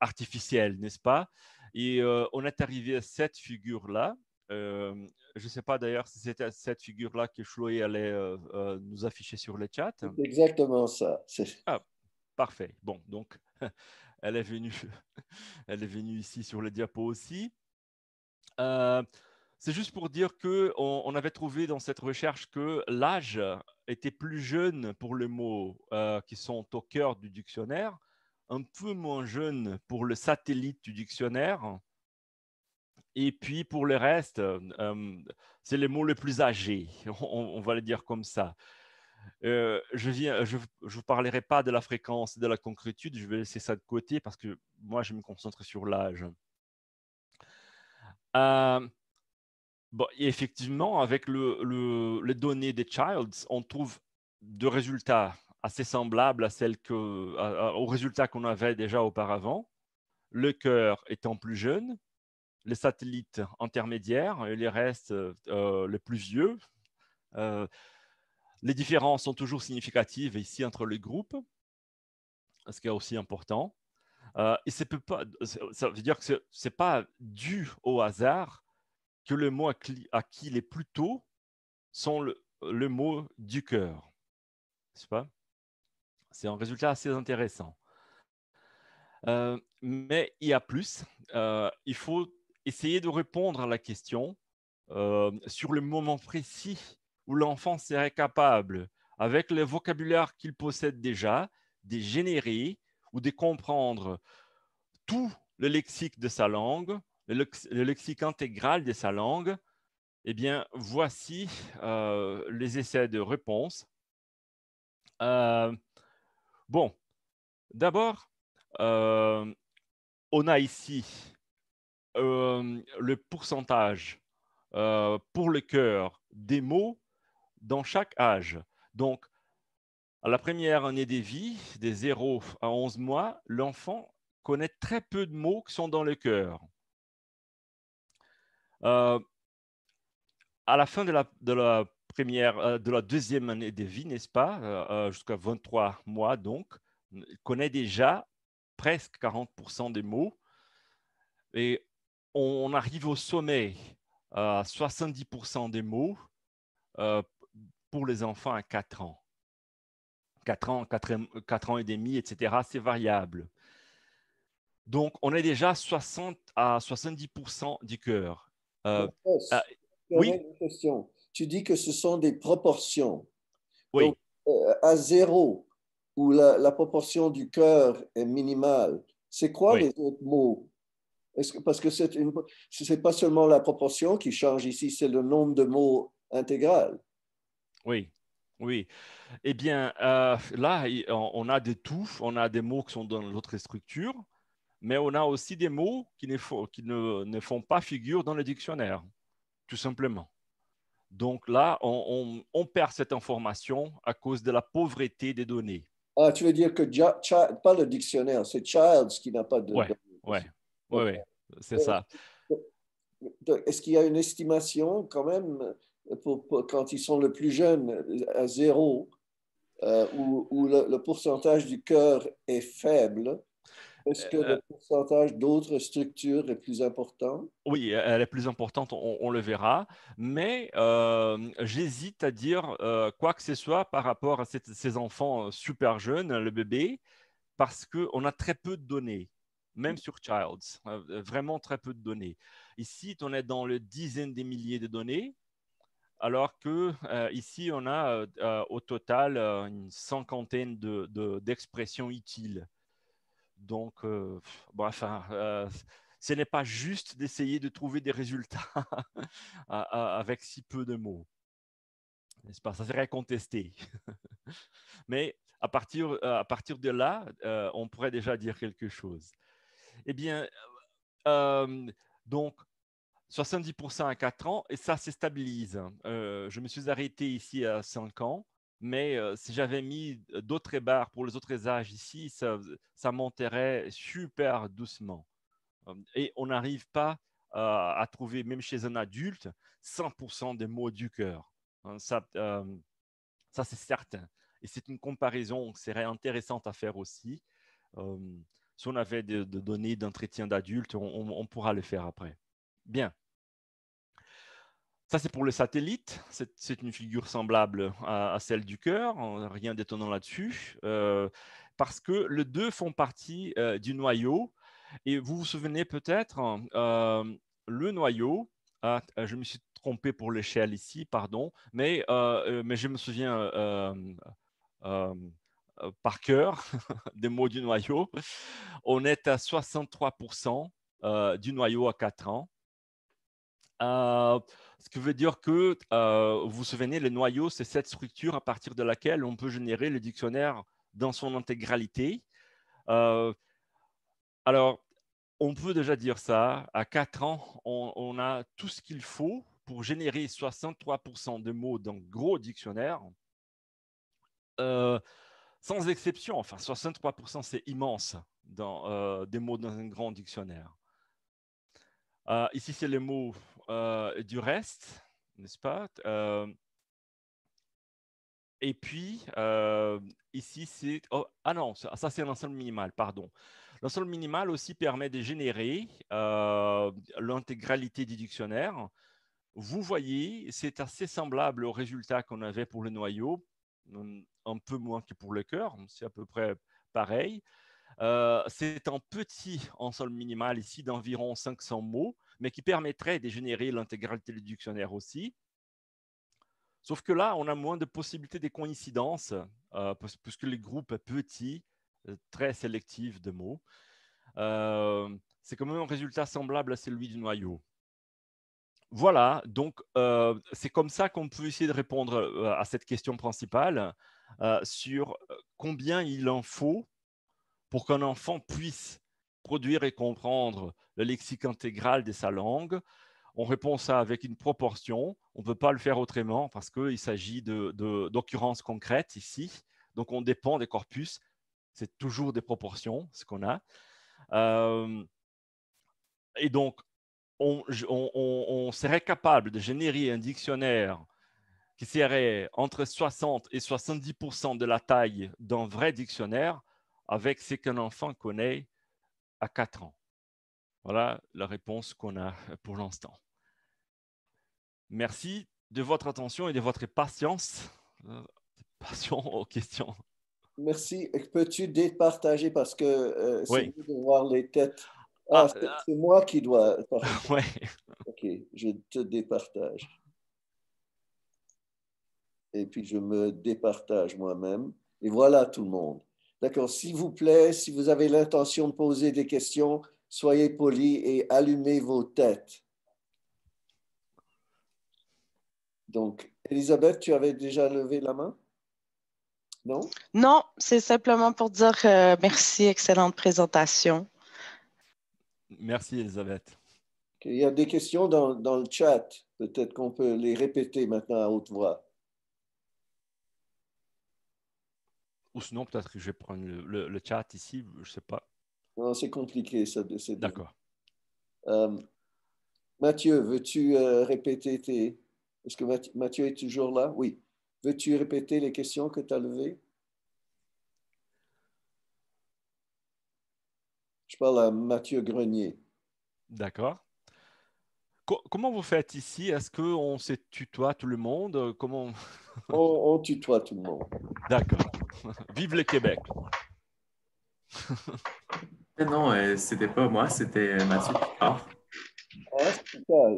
artificielles, n'est-ce pas? Et on est arrivé à cette figure-là. Je ne sais pas d'ailleurs si c'était cette figure-là que Chloé allait nous afficher sur le chat. C'est exactement ça. Ah, parfait. Bon, donc, elle est venue, elle est venue ici sur le diapo aussi. C'est juste pour dire qu'on avait trouvé dans cette recherche que l'âge était plus jeune pour les mots qui sont au cœur du dictionnaire, un peu moins jeune pour le satellite du dictionnaire. Et puis pour le reste, c'est les mots les plus âgés, on va le dire comme ça. Je vous parlerai pas de la fréquence et de la concrétude, je vais laisser ça de côté parce que moi, je me concentre sur l'âge. Bon, et effectivement, avec les données des Childs, on trouve des résultats assez semblables aux résultats qu'on avait déjà auparavant. Le cœur étant plus jeune, les satellites intermédiaires et les restes les plus vieux. Les différences sont toujours significatives ici entre les groupes, ce qui est aussi important. Et ça veut dire que ce n'est pas dû au hasard que le mot acquis les plus tôt sont le mot du cœur. N'est-ce pas? C'est un résultat assez intéressant. Mais il y a plus. Il faut essayer de répondre à la question sur le moment précis où l'enfant serait capable, avec le vocabulaire qu'il possède déjà, de générer ou de comprendre tout le lexique de sa langue, le lexique intégral de sa langue. Eh bien, voici les essais de réponse. Bon, d'abord, on a ici le pourcentage pour le cœur des mots dans chaque âge. Donc, à la première année de vie, des 0 à 11 mois, l'enfant connaît très peu de mots qui sont dans le cœur. À la fin de la deuxième année de vie, n'est-ce pas, jusqu'à 23 mois, donc, il connaît déjà presque 40% des mots. Et on arrive au sommet à 70% des mots pour les enfants à 4 ans. 4 ans, 4 ans et demi, etc. C'est variable. Donc, on est déjà 60 à 70% du cœur. Oui, une question. Tu dis que ce sont des proportions. oui. Donc, à 0, où la proportion du cœur est minimale, c'est quoi Oui. les autres mots? Parce que c'est pas seulement la proportion qui change ici, c'est le nombre de mots intégral. Oui, oui. Eh bien, là, on a de tout. On a des mots qui sont dans l'autre structure, mais on a aussi des mots qui ne font pas figure dans le dictionnaire, tout simplement. Donc là, on perd cette information à cause de la pauvreté des données. Ah, tu veux dire que pas le dictionnaire, c'est Childs qui n'a pas de Ouais, données. ouais, c'est ça. Est-ce qu'il y a une estimation quand même quand ils sont le plus jeunes à 0, où le pourcentage du cœur est faible? Est-ce que le pourcentage d'autres structures est plus important? Oui, elle est plus importante, on le verra, mais j'hésite à dire quoi que ce soit par rapport à ces enfants super jeunes, le bébé, parce qu'on a très peu de données, même sur Childs, vraiment très peu de données. Ici, on est dans le dizaine des milliers de données, alors que ici, on a au total une cinquantaine d'expressions utiles. Donc, ce n'est pas juste d'essayer de trouver des résultats avec si peu de mots. N'est-ce pas? Ça serait contesté. Mais à partir de là, on pourrait déjà dire quelque chose. Eh bien, donc, 70% à 4 ans, et ça se stabilise. Je me suis arrêté ici à 5 ans, mais si j'avais mis d'autres barres pour les autres âges ici, ça monterait super doucement. Et on n'arrive pas à trouver, même chez un adulte, 100% des mots du cœur. Ça, c'est certain. Et c'est une comparaison qui serait intéressante à faire aussi. Si on avait de données d'entretien d'adultes, on pourra le faire après. Bien. Ça, c'est pour le satellite. C'est une figure semblable à celle du cœur. Rien d'étonnant là-dessus. Parce que les deux font partie du noyau. Et vous vous souvenez peut-être, le noyau, je me suis trompé pour l'échelle ici, pardon, mais je me souviens par cœur des mots du noyau. On est à 63% du noyau à 4 ans. Ce qui veut dire que, vous vous souvenez, le noyau, c'est cette structure à partir de laquelle on peut générer le dictionnaire dans son intégralité. Alors, on peut déjà dire ça, à 4 ans, on a tout ce qu'il faut pour générer 63% de mots dans gros dictionnaire, sans exception. Enfin, 63%, c'est immense dans des mots dans un grand dictionnaire. Ici, c'est les mots du reste, n'est-ce pas? Et puis, ici, c'est… Oh, ah non, ça c'est l'ensemble minimal, pardon. L'ensemble minimal aussi permet de générer l'intégralité du dictionnaire. Vous voyez, c'est assez semblable au résultat qu'on avait pour le noyau, un peu moins que pour le cœur, c'est à peu près pareil. C'est un petit ensemble minimal ici d'environ 500 mots, mais qui permettrait de générer l'intégralité du dictionnaire aussi. Sauf que là, on a moins de possibilités de coïncidences, puisque le groupe est petit, très sélectif de mots. C'est quand même un résultat semblable à celui du noyau. Voilà, donc c'est comme ça qu'on peut essayer de répondre à cette question principale sur combien il en faut pour qu'un enfant puisse produire et comprendre le lexique intégral de sa langue. On répond ça avec une proportion. On ne peut pas le faire autrement parce qu'il s'agit d'occurrences concrètes ici. Donc, on dépend des corpus. C'est toujours des proportions, ce qu'on a. Et donc, on serait capable de générer un dictionnaire qui serait entre 60 et 70% de la taille d'un vrai dictionnaire avec ce qu'un enfant connaît à 4 ans. Voilà la réponse qu'on a pour l'instant. Merci de votre attention et de votre patience. Passion aux questions. Merci. Peux-tu départager parce que c'est Oui. mieux de voir les têtes. Ah, c'est moi qui dois partager. Ouais. OK, je te départage. Et puis je me départage moi-même. Et voilà tout le monde. D'accord, s'il vous plaît, si vous avez l'intention de poser des questions, soyez polis et allumez vos têtes. Donc, Elisabeth, tu avais déjà levé la main? Non? Non, c'est simplement pour dire merci, excellente présentation. Merci, Elisabeth. Il y a des questions dans le chat. Peut-être qu'on peut les répéter maintenant à haute voix. Ou sinon, peut-être que je vais prendre le chat ici, je ne sais pas. Non, c'est compliqué, ça. D'accord. Mathieu, veux-tu répéter tes... Est-ce que Mathieu est toujours là? Oui. Veux-tu répéter les questions que tu as levées? Je parle à Mathieu Grenier. D'accord. Comment vous faites ici? Est-ce qu'on se tutoie tout le monde? Comment... On tutoie tout le monde. D'accord. Vive le Québec. Non, c'était pas moi, c'était Mathieu Picard. Ah, c'est Picard.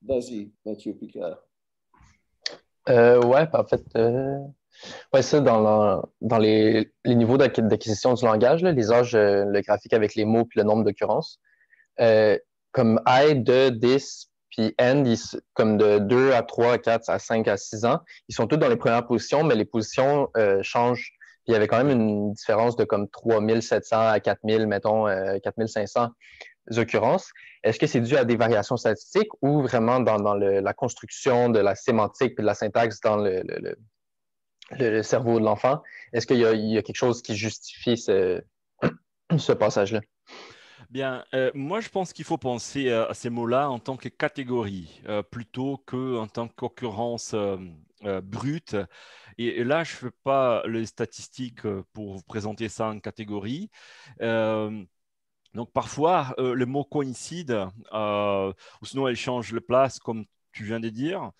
Vas-y, Mathieu Picard. Ouais, en fait, ouais, ça, dans les niveaux d'acquisition du langage, là, les âges, le graphique avec les mots puis le nombre d'occurrences, comme I, de, this, puis end, comme de 2 à 3 à 4 à 5 à 6 ans, ils sont tous dans les premières positions, mais les positions changent. Puis il y avait quand même une différence de comme 3700 à 4000, mettons, 4500 occurrences. Est-ce que c'est dû à des variations statistiques ou vraiment dans la construction de la sémantique et de la syntaxe dans le cerveau de l'enfant? Est-ce qu'il y a quelque chose qui justifie ce passage-là? Bien, moi je pense qu'il faut penser à ces mots-là en tant que catégorie plutôt qu'en tant qu'occurrence brute. Et là, je ne fais pas les statistiques pour vous présenter ça en catégorie. Donc parfois, les mots coïncident ou sinon elles changent de place, comme tu viens de dire.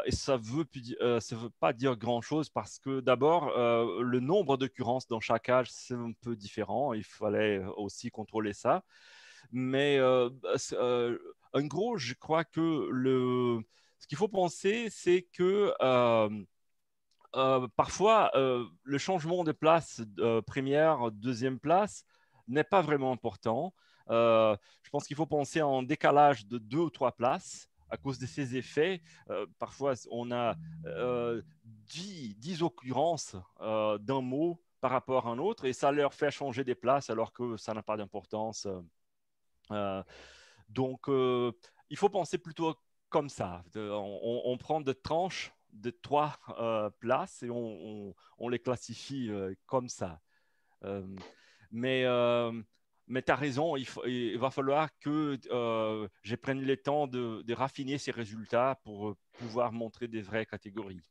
Et ça veut pas dire grand-chose parce que d'abord, le nombre d'occurrences dans chaque âge, c'est un peu différent. Il fallait aussi contrôler ça. Mais en gros, je crois que ce qu'il faut penser, c'est que parfois, le changement de place, première, deuxième place, n'est pas vraiment important. Je pense qu'il faut penser en décalage de 2 ou 3 places à cause de ces effets. Parfois, on a 10 occurrences d'un mot par rapport à un autre et ça leur fait changer des places alors que ça n'a pas d'importance. Donc, il faut penser plutôt comme ça. On prend des tranches de 3 places et on les classifie comme ça. Euh, mais mais tu as raison, il va falloir que je prenne le temps de raffiner ces résultats pour pouvoir montrer des vraies catégories.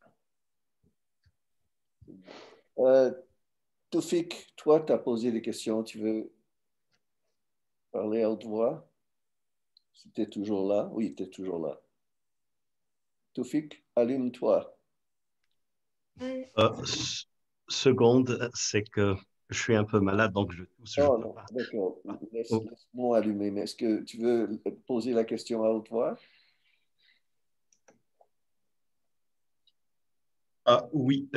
Toufik, toi, tu as posé des questions. Tu veux parler à haute voix? Si tu es toujours là? Oui, tu es toujours là. Toufik, allume-toi. Seconde, c'est que je suis un peu malade, donc je tousse, je Non, peux non, pas. d'accord. Oh, Laisse-moi allumer. Mais est-ce que tu veux poser la question à haute voix? ah, oui,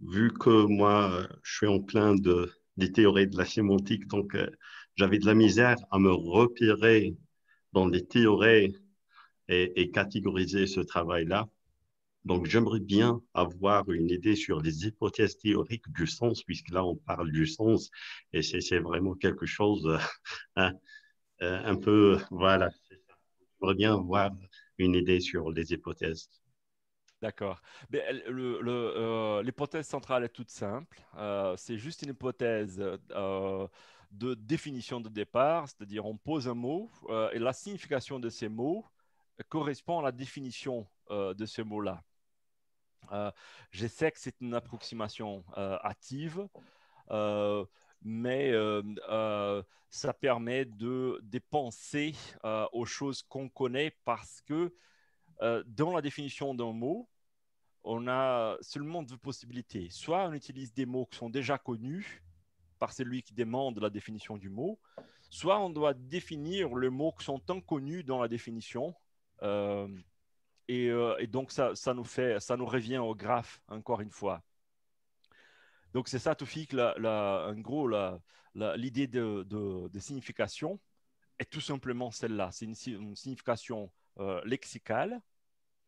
vu que moi, je suis en plein des théories de la sémantique, donc j'avais de la misère à me repérer dans les théories et catégoriser ce travail-là. Donc, j'aimerais bien avoir une idée sur les hypothèses théoriques du sens, puisque là, on parle du sens, et c'est vraiment quelque chose hein, un peu, voilà. J'aimerais bien avoir une idée sur les hypothèses. D'accord. L'hypothèse centrale est toute simple. C'est juste une hypothèse de définition de départ, c'est-à-dire on pose un mot et la signification de ces mots correspond à la définition de ce mot-là. Je sais que c'est une approximation hâtive, euh, mais ça permet de penser aux choses qu'on connaît parce que dans la définition d'un mot, on a seulement 2 possibilités. Soit on utilise des mots qui sont déjà connus par celui qui demande la définition du mot, soit on doit définir les mots qui sont inconnus dans la définition. Euh, et donc, ça nous revient au graphe, encore une fois. Donc, c'est ça, Toufik, en gros, l'idée de signification est tout simplement celle-là. C'est une signification lexicale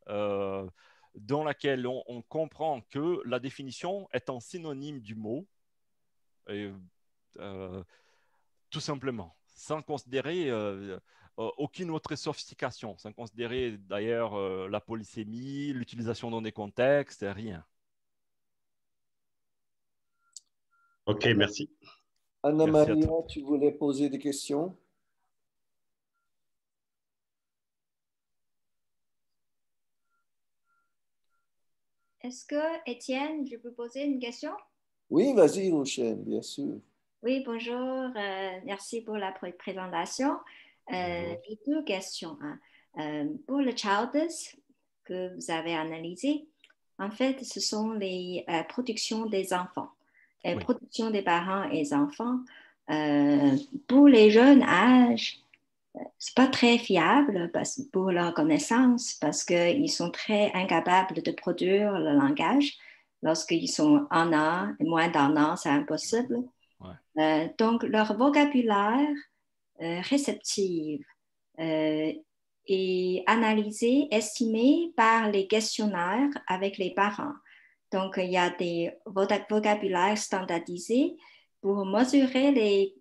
euh, dans laquelle on comprend que la définition est un synonyme du mot, et, tout simplement, sans considérer aucune autre sophistication, sans considérer d'ailleurs la polysémie, l'utilisation dans des contextes, rien. OK, merci. Anna-Maria, Merci à toi. tu voulais poser des questions? Est-ce que, Étienne, je peux poser une question? Oui, vas-y, Rochelle, bien sûr. Oui, bonjour. Merci pour la présentation. Bonjour. J'ai deux questions, hein. Pour le childless que vous avez analysé, en fait, ce sont les productions des enfants, Oui. production des parents et des enfants. Pour les jeunes âges, c'est pas très fiable pour leur connaissance parce qu'ils sont très incapables de produire le langage. Lorsqu'ils sont un an, moins d'un an, c'est impossible. Ouais. Donc, leur vocabulaire réceptif est analysé, estimé par les questionnaires avec les parents. Donc, il y a des vocabulaires standardisés pour mesurer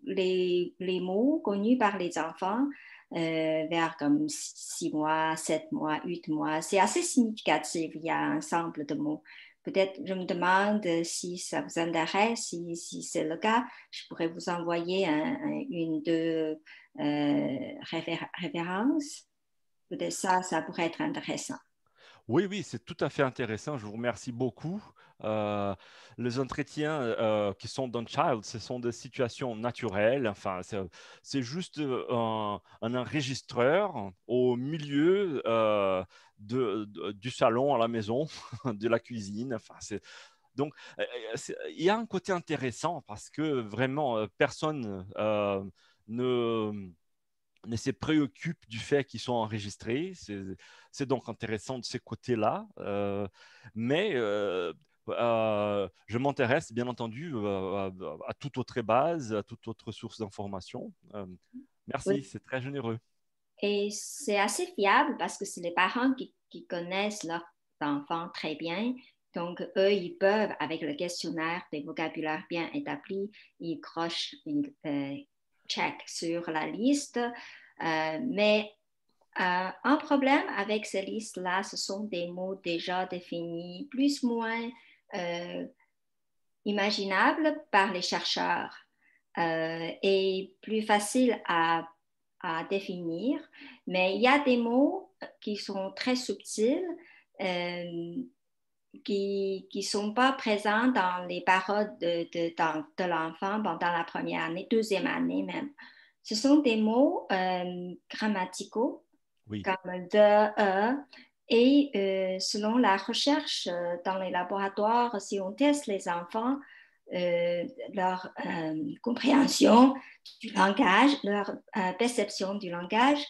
les mots connus par les enfants vers comme 6 mois, 7 mois, 8 mois. C'est assez significatif, il y a un ensemble de mots. Peut-être, je me demande si ça vous intéresse, si c'est le cas, je pourrais vous envoyer une, deux références. Peut-être ça pourrait être intéressant. Oui, oui, c'est tout à fait intéressant. Je vous remercie beaucoup. Les entretiens qui sont dans Child, ce sont des situations naturelles. Enfin, c'est juste un enregistreur au milieu du salon à la maison, de la cuisine. Enfin, donc, il y a un côté intéressant parce que vraiment, personne ne se préoccupe du fait qu'ils sont enregistrés. C'est donc intéressant de ce côté-là. Mais je m'intéresse, bien entendu, à toute autre base, à toute autre source d'information. Merci, Oui. c'est très généreux. Et c'est assez fiable parce que c'est les parents qui connaissent leurs enfants très bien. Donc, eux, ils peuvent, avec le questionnaire des vocabulaires bien établis, ils crochent, ils check sur la liste. Mais un problème avec ces listes-là, ce sont des mots déjà définis, plus ou moins imaginables par les chercheurs et plus faciles à définir, mais il y a des mots qui sont très subtils, qui ne sont pas présents dans les paroles de l'enfant pendant la première année, deuxième année même. Ce sont des mots grammaticaux, Oui. comme de, et selon la recherche dans les laboratoires, si on teste les enfants, leur compréhension du langage, leur perception du langage,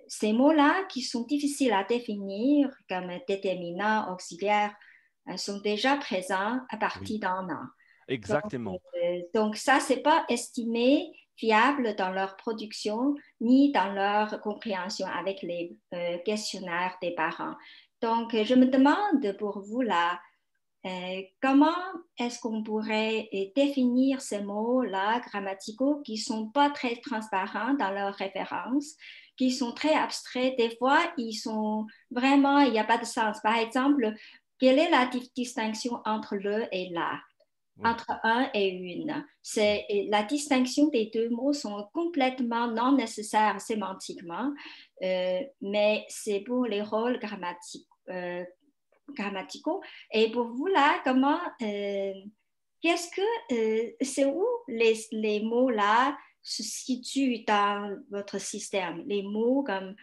ces mots-là qui sont difficiles à définir comme déterminants, auxiliaires, sont déjà présents à partir d'un an. Exactement. Donc ça, ce n'est pas estimé fiable dans leur production ni dans leur compréhension avec les questionnaires des parents. Donc, je me demande pour vous là, comment est-ce qu'on pourrait définir ces mots-là grammaticaux qui ne sont pas très transparents dans leurs références, qui sont très abstraits. Des fois, ils sont vraiment, il n'y a pas de sens. Par exemple, quelle est la distinction entre le et la? Oui. Entre un et une. La distinction des deux mots sont complètement non nécessaires sémantiquement, mais c'est pour les rôles grammaticaux. Et pour vous, là, comment, c'est où les mots, là, se situent dans votre système? Les mots comme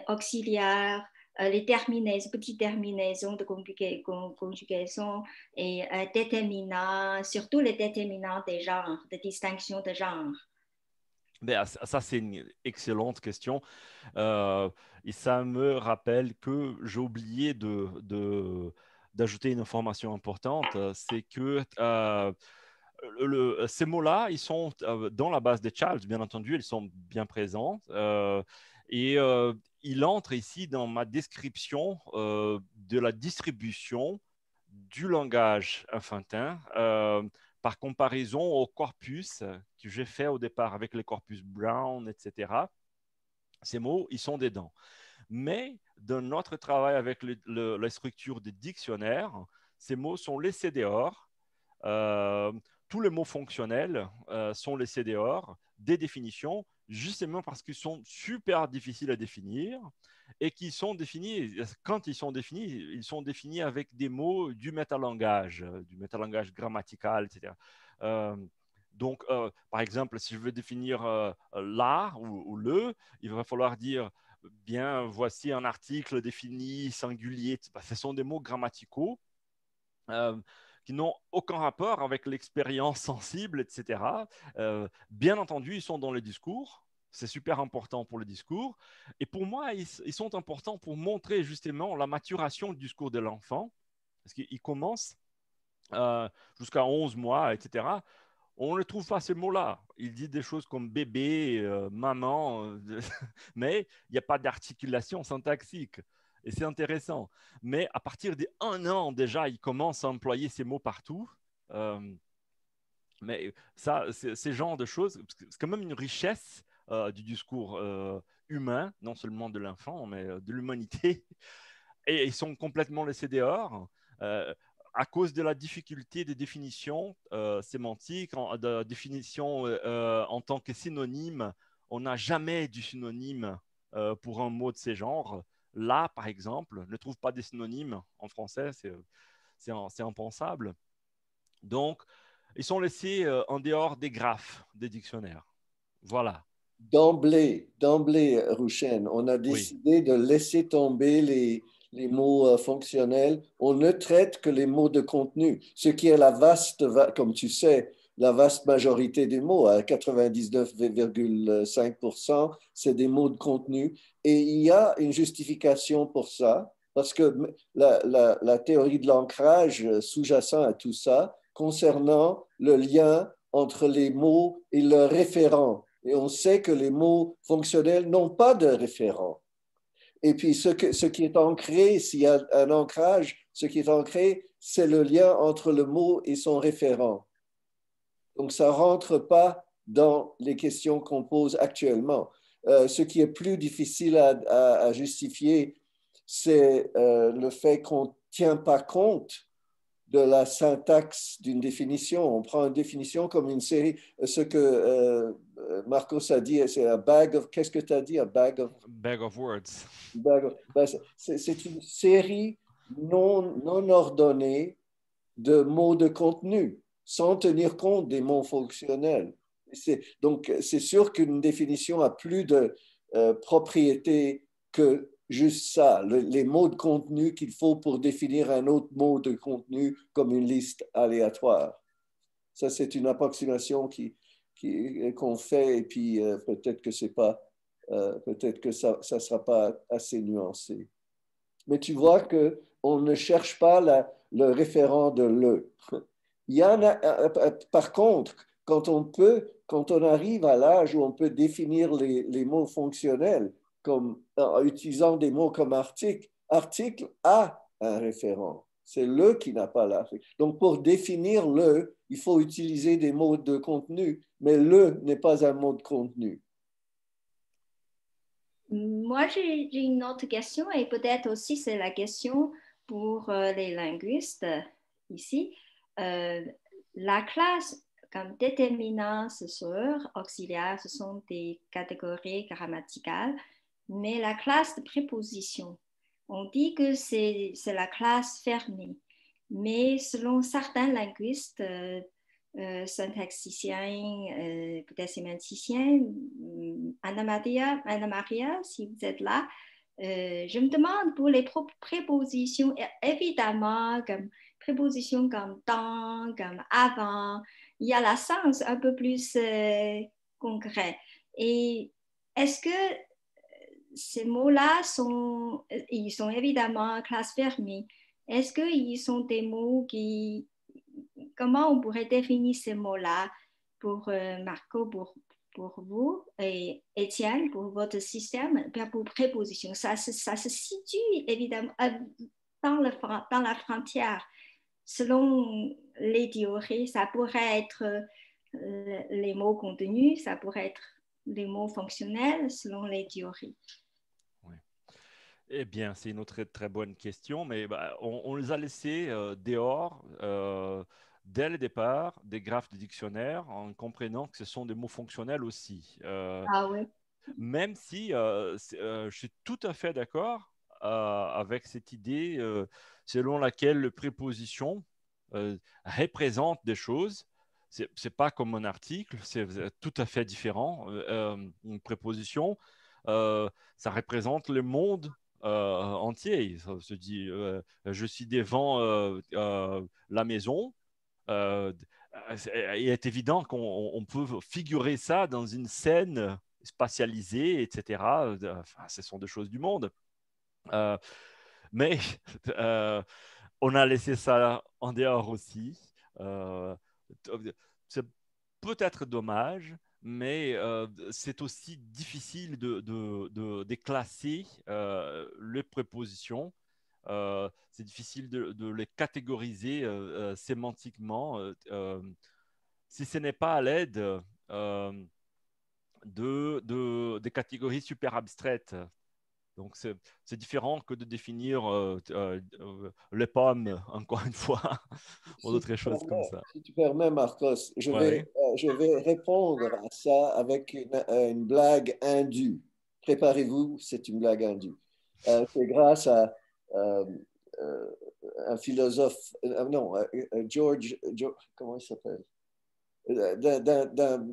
auxiliaires, les terminaisons, petites terminaisons de conjugaison et déterminants, surtout les déterminants des genres, de distinction de genre. Ben, ça, c'est une excellente question. Et ça me rappelle que j'ai oublié d'ajouter une information importante. C'est que ces mots-là, ils sont dans la base des Charles, bien entendu, ils sont bien présents. Il entre ici dans ma description de la distribution du langage infantin par comparaison au corpus que j'ai fait au départ avec les corpus Brown, etc. Ces mots, ils sont dedans. Mais dans notre travail avec la structure des dictionnaires, ces mots sont laissés dehors. Tous les mots fonctionnels sont laissés dehors des définitions, justement parce qu'ils sont super difficiles à définir et qu'ils sont définis, quand ils sont définis avec des mots du métalangage grammatical, etc. Donc, par exemple, si je veux définir la ou le, il va falloir dire bien, voici un article défini, singulier. Ce sont des mots grammaticaux qui n'ont aucun rapport avec l'expérience sensible, etc. Bien entendu, ils sont dans le discours. C'est super important pour le discours. Et pour moi, ils sont importants pour montrer justement la maturation du discours de l'enfant. Parce qu'il commence jusqu'à 11 mois, etc. On ne trouve pas ces mots-là. Il dit des choses comme bébé, maman, mais il n'y a pas d'articulation syntaxique. Et c'est intéressant. Mais à partir d'1 an, déjà, il commence à employer ces mots partout. Mais ça, ces genres de choses, c'est quand même une richesse du discours humain, non seulement de l'enfant, mais de l'humanité. Et ils sont complètement laissés dehors. À cause de la difficulté des définitions sémantiques, de définition en tant que synonyme, on n'a jamais du synonyme pour un mot de ces genres. Là, par exemple, ne trouve pas des synonymes en français, c'est impensable. Donc, ils sont laissés en dehors des graphes des dictionnaires. Voilà. D'emblée, Rouchen, on a décidé de laisser tomber les mots fonctionnels. On ne traite que les mots de contenu, ce qui est comme tu sais, la vaste majorité des mots, à 99,5%, c'est des mots de contenu. Et il y a une justification pour ça, parce que la théorie de l'ancrage sous-jacent à tout ça, concernant le lien entre les mots et leurs référents. Et on sait que les mots fonctionnels n'ont pas de référent. Et puis, ce qui est ancré, s'il y a un ancrage, ce qui est ancré, c'est le lien entre le mot et son référent. Donc, ça ne rentre pas dans les questions qu'on pose actuellement. Ce qui est plus difficile à justifier, c'est le fait qu'on ne tient pas compte de la syntaxe d'une définition. On prend une définition comme une série. Ce que Marcos a dit, c'est un bag of... Qu'est-ce que tu as dit? Un bag of words. C'est une série non ordonnée de mots de contenu, sans tenir compte des mots fonctionnels. Donc, c'est sûr qu'une définition a plus de propriétés que juste ça, les mots de contenu qu'il faut pour définir un autre mot de contenu comme une liste aléatoire. Ça, c'est une approximation qu'on fait et puis peut-être que ça sera pas assez nuancé. Mais tu vois qu'on ne cherche pas le référent de le. Il y en a, par contre, quand on arrive à l'âge où on peut définir les mots fonctionnels, comme en utilisant des mots comme article a un référent. C'est le qui n'a pas l'article. Donc, pour définir le, il faut utiliser des mots de contenu, mais le n'est pas un mot de contenu. Moi, j'ai une autre question et peut-être aussi c'est la question pour les linguistes ici. La classe comme déterminant, cesseur, auxiliaire, ce sont des catégories grammaticales. Mais la classe de préposition, on dit que c'est la classe fermée. Mais selon certains linguistes, syntaxiciens, peut-être sémanticiens, Anna Maria, si vous êtes là, je me demande pour les prépositions, évidemment, comme prépositions comme dans, comme avant, il y a la sens un peu plus concret. Et est-ce que ces mots-là ils sont évidemment classe fermée. Est-ce qu'ils sont des mots comment on pourrait définir ces mots-là pour Marco, pour vous et Étienne, pour votre système, pour préposition? Ça se situe évidemment dans la frontière. Selon les théories, ça pourrait être les mots contenus, ça pourrait être les mots fonctionnels selon les théories? Oui. Eh bien, c'est une autre très bonne question, mais on les a laissés dehors dès le départ des graphes de dictionnaire en comprenant que ce sont des mots fonctionnels aussi. Ah oui. Même si je suis tout à fait d'accord avec cette idée selon laquelle le préposition représente des choses. C'est pas comme un article, c'est tout à fait différent. Une préposition, ça représente le monde entier. Ça se dit, je suis devant la maison. Il est évident qu'on peut figurer ça dans une scène spatialisée, etc. Enfin, ce sont des choses du monde. Mais on a laissé ça en dehors aussi. C'est peut-être dommage, mais c'est aussi difficile de classer les prépositions. C'est difficile de les catégoriser sémantiquement si ce n'est pas à l'aide des catégories super abstraites. Donc, c'est différent que de définir les pommes, encore une fois, ou d'autres choses comme ça. Si tu permets, Marcos, Ouais. je vais répondre à ça avec une blague indue. Préparez-vous, c'est une blague indue. C'est grâce à euh, euh, un philosophe, non, comment il s'appelle? D'un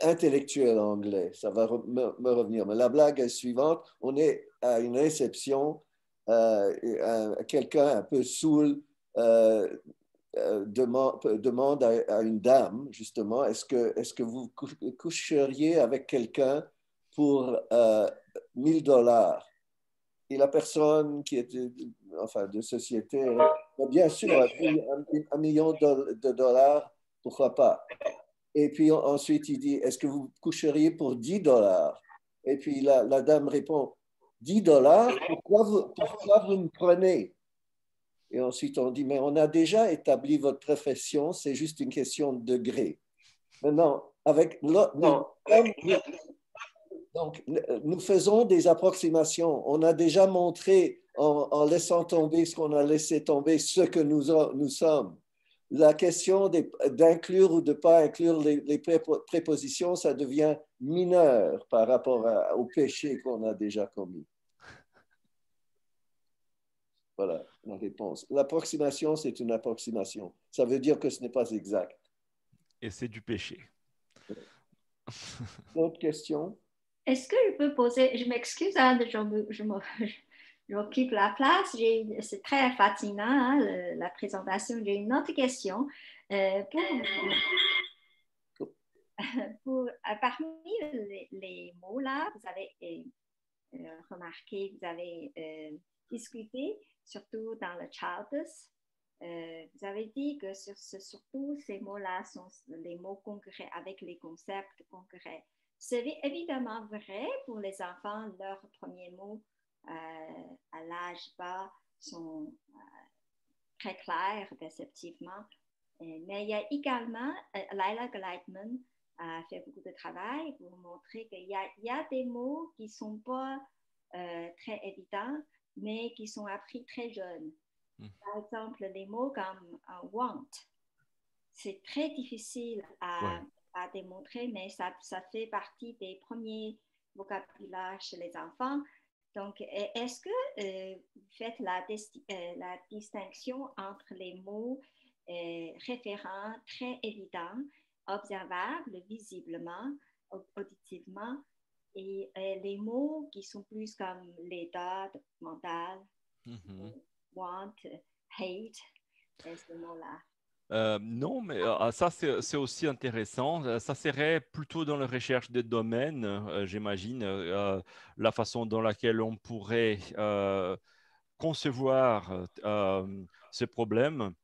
intellectuel anglais. Ça va me revenir. Mais la blague est suivante. On est à une réception, quelqu'un un peu saoul demande à une dame, justement, est-ce que vous coucheriez avec quelqu'un pour 1000 $? Et la personne qui est enfin, de société, bien sûr, 1 million de dollars, pourquoi pas? Et puis ensuite, il dit, est-ce que vous coucheriez pour 10 $? Et puis la dame répond, 10 $? Pourquoi vous me prenez? Et ensuite, on dit, mais on a déjà établi votre profession, c'est juste une question de degré. Maintenant, donc, nous faisons des approximations. On a déjà montré en laissant tomber ce qu'on a laissé tomber, ce que nous sommes. La question d'inclure ou de ne pas inclure les prépositions, ça devient mineur par rapport au péché qu'on a déjà commis. Voilà la réponse. L'approximation, c'est une approximation. Ça veut dire que ce n'est pas exact. Et c'est du péché. D'autres questions? Est-ce que je peux poser, je m'excuse, hein, j'occupe la place, c'est très fascinant, hein, la présentation. J'ai une autre question. Parmi les mots là, vous avez remarqué, vous avez discuté, surtout dans le Chalters, vous avez dit que surtout ces mots-là sont les mots concrets avec les concepts concrets. C'est évidemment vrai pour les enfants, leurs premiers mots à l'âge bas sont très clairs perceptivement. Mais il y a également, Lila Gleitman a fait beaucoup de travail pour montrer qu'il y a des mots qui ne sont pas très évidents, mais qui sont appris très jeunes. Par exemple, les mots comme want, c'est très difficile à démontrer, mais ça fait partie des premiers vocabulaires chez les enfants. Donc, est-ce que vous faites la distinction entre les mots référents très évidents, observables visiblement, auditivement, et les mots qui sont plus comme l'état mental, want, hate, ces mots-là? Non, mais ça, c'est aussi intéressant. Ça serait plutôt dans la recherche des domaines, j'imagine, la façon dans laquelle on pourrait concevoir ces problèmes.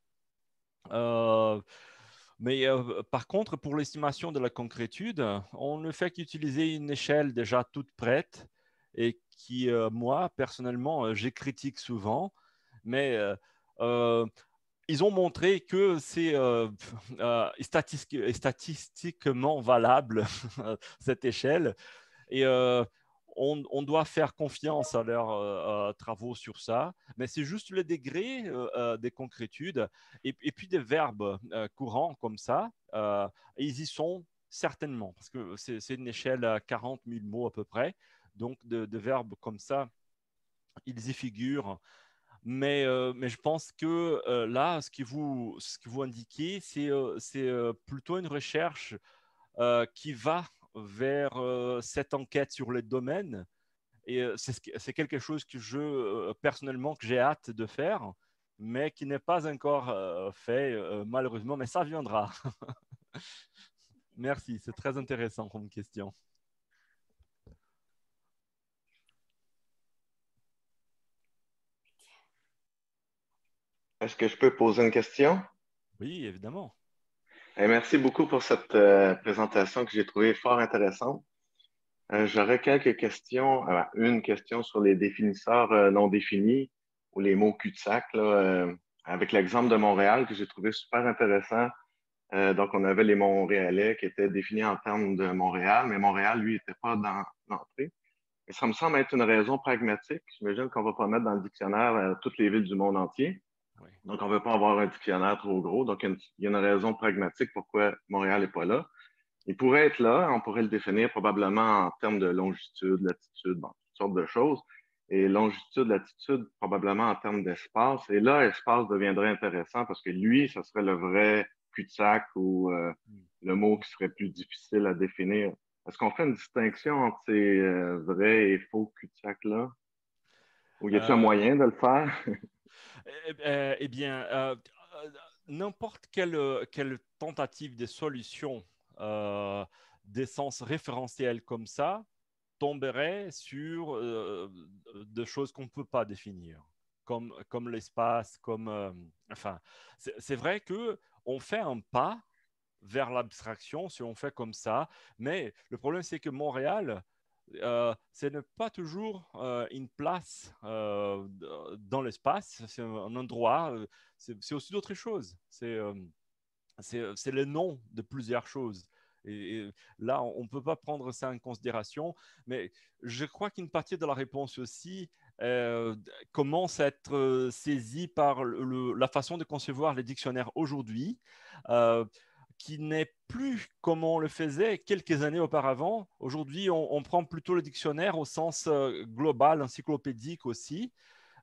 Mais par contre, pour l'estimation de la concrétude, on ne fait qu'utiliser une échelle déjà toute prête et qui, moi, personnellement, je critique souvent. Mais ils ont montré que c'est statistiquement valable, cette échelle. Et on doit faire confiance à leurs travaux sur ça. Mais c'est juste le degré des concrétudes. Et puis des verbes courants comme ça, ils y sont certainement. Parce que c'est une échelle à 40 000 mots à peu près. Donc, de verbes comme ça, ils y figurent. Mais je pense que là, ce que vous indiquez, c'est plutôt une recherche qui va vers cette enquête sur les domaines. Et c'est quelque chose que personnellement, que j'ai hâte de faire, mais qui n'est pas encore fait, malheureusement, mais ça viendra. Merci, c'est très intéressant comme question. Est-ce que je peux poser une question? Oui, évidemment. Merci beaucoup pour cette présentation que j'ai trouvée fort intéressante. J'aurais quelques questions. Une question sur les définisseurs non définis ou les mots cul-de-sac, là, avec l'exemple de Montréal que j'ai trouvé super intéressant. Donc, on avait les Montréalais qui étaient définis en termes de Montréal, mais Montréal, lui, n'était pas dans l'entrée. Et ça me semble être une raison pragmatique. J'imagine qu'on ne va pas mettre dans le dictionnaire toutes les villes du monde entier. Oui. Donc, on ne veut pas avoir un dictionnaire trop gros. Donc, il y a une raison pragmatique pourquoi Montréal n'est pas là. Il pourrait être là, on pourrait le définir probablement en termes de longitude, latitude, bon, toutes sortes de choses. Et longitude, latitude, probablement en termes d'espace. Et là, espace deviendrait intéressant parce que lui, ce serait le vrai cul-de-sac ou le mot qui serait plus difficile à définir. Est-ce qu'on fait une distinction entre ces vrais et faux cul-de-sac-là? Ou y a-t-il un moyen de le faire? Eh bien, n'importe quelle tentative de solution d'essence référentielle comme ça tomberait sur des choses qu'on ne peut pas définir, comme l'espace, enfin, c'est vrai qu'on fait un pas vers l'abstraction si on fait comme ça, mais le problème c'est que Montréal, ce n'est pas toujours une place dans l'espace, c'est un endroit, c'est aussi d'autres choses. C'est le nom de plusieurs choses. Et là, on ne peut pas prendre ça en considération, mais je crois qu'une partie de la réponse aussi commence à être saisie par la façon de concevoir les dictionnaires aujourd'hui. Qui n'est plus comme on le faisait quelques années auparavant. Aujourd'hui, on prend plutôt le dictionnaire au sens global, encyclopédique aussi,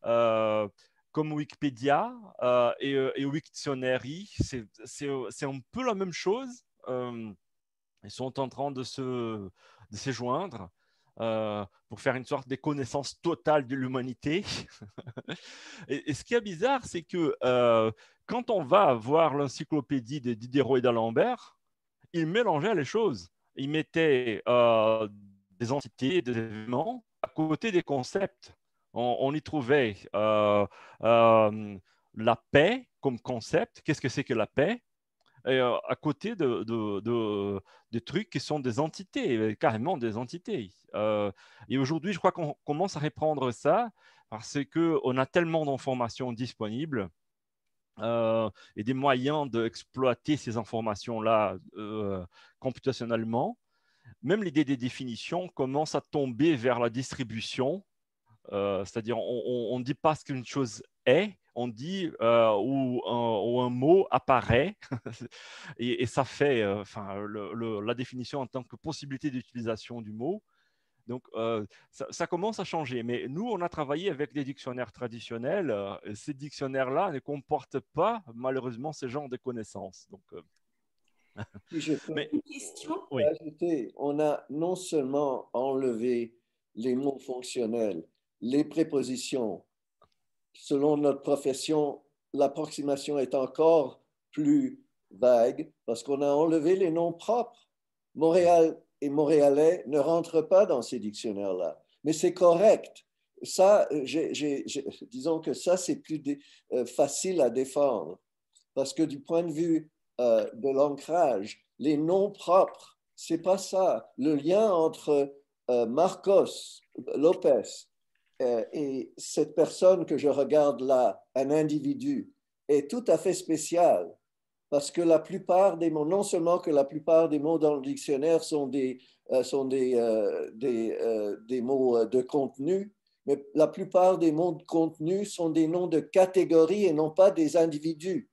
comme Wikipédia et Wiktionary. C'est un peu la même chose. Ils sont en train de se joindre pour faire une sorte de connaissance totale de l'humanité. Et ce qui est bizarre, c'est que quand on va voir l'encyclopédie de Diderot et d'Alembert, ils mélangeaient les choses. Ils mettaient des entités, des événements à côté des concepts. On y trouvait la paix comme concept. Qu'est-ce que c'est que la paix? Et, à côté de trucs qui sont des entités, carrément des entités. Et aujourd'hui, je crois qu'on commence à reprendre ça parce qu'on a tellement d'informations disponibles et des moyens d'exploiter ces informations-là computationnellement. Même l'idée des définitions commence à tomber vers la distribution, c'est-à-dire on ne dit pas ce qu'une chose est, on dit où un mot apparaît et ça fait la définition en tant que possibilité d'utilisation du mot. Donc, ça commence à changer. Mais nous, on a travaillé avec des dictionnaires traditionnels. Ces dictionnaires-là ne comportent pas, malheureusement, ce genre de connaissances. Donc, Si je peux mais, oui. Ajouter, on a non seulement enlevé les mots fonctionnels, les prépositions. Selon notre profession, l'approximation est encore plus vague parce qu'on a enlevé les noms propres. Montréal et Montréalais ne rentrent pas dans ces dictionnaires-là. Mais c'est correct. Ça, disons que ça, c'est plus facile à défendre parce que du point de vue de l'ancrage, les noms propres, c'est pas ça. Le lien entre Marcos Lopez et cette personne que je regarde là, un individu, est tout à fait spécial parce que la plupart des mots, non seulement que la plupart des mots dans le dictionnaire sont des mots de contenu, mais la plupart des mots de contenu sont des noms de catégories et non pas des individus.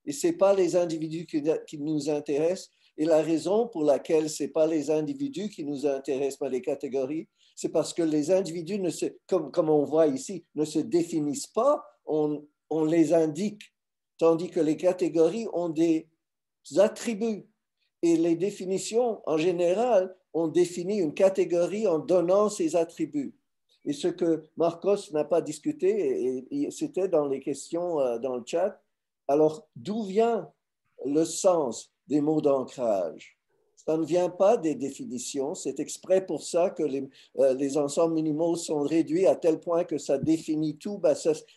Et ce n'est pas les individus qui nous intéressent. Et la raison pour laquelle ce n'est pas les individus qui nous intéressent, pas les catégories, c'est parce que les individus, comme on voit ici, ne se définissent pas, on les indique, tandis que les catégories ont des attributs. Et les définitions, en général, on définit une catégorie en donnant ses attributs. Et ce que Marcos n'a pas discuté, et c'était dans les questions dans le chat, alors d'où vient le sens des mots d'ancrage? Ça ne vient pas des définitions, c'est exprès pour ça que les ensembles minimaux sont réduits à tel point que ça définit tout,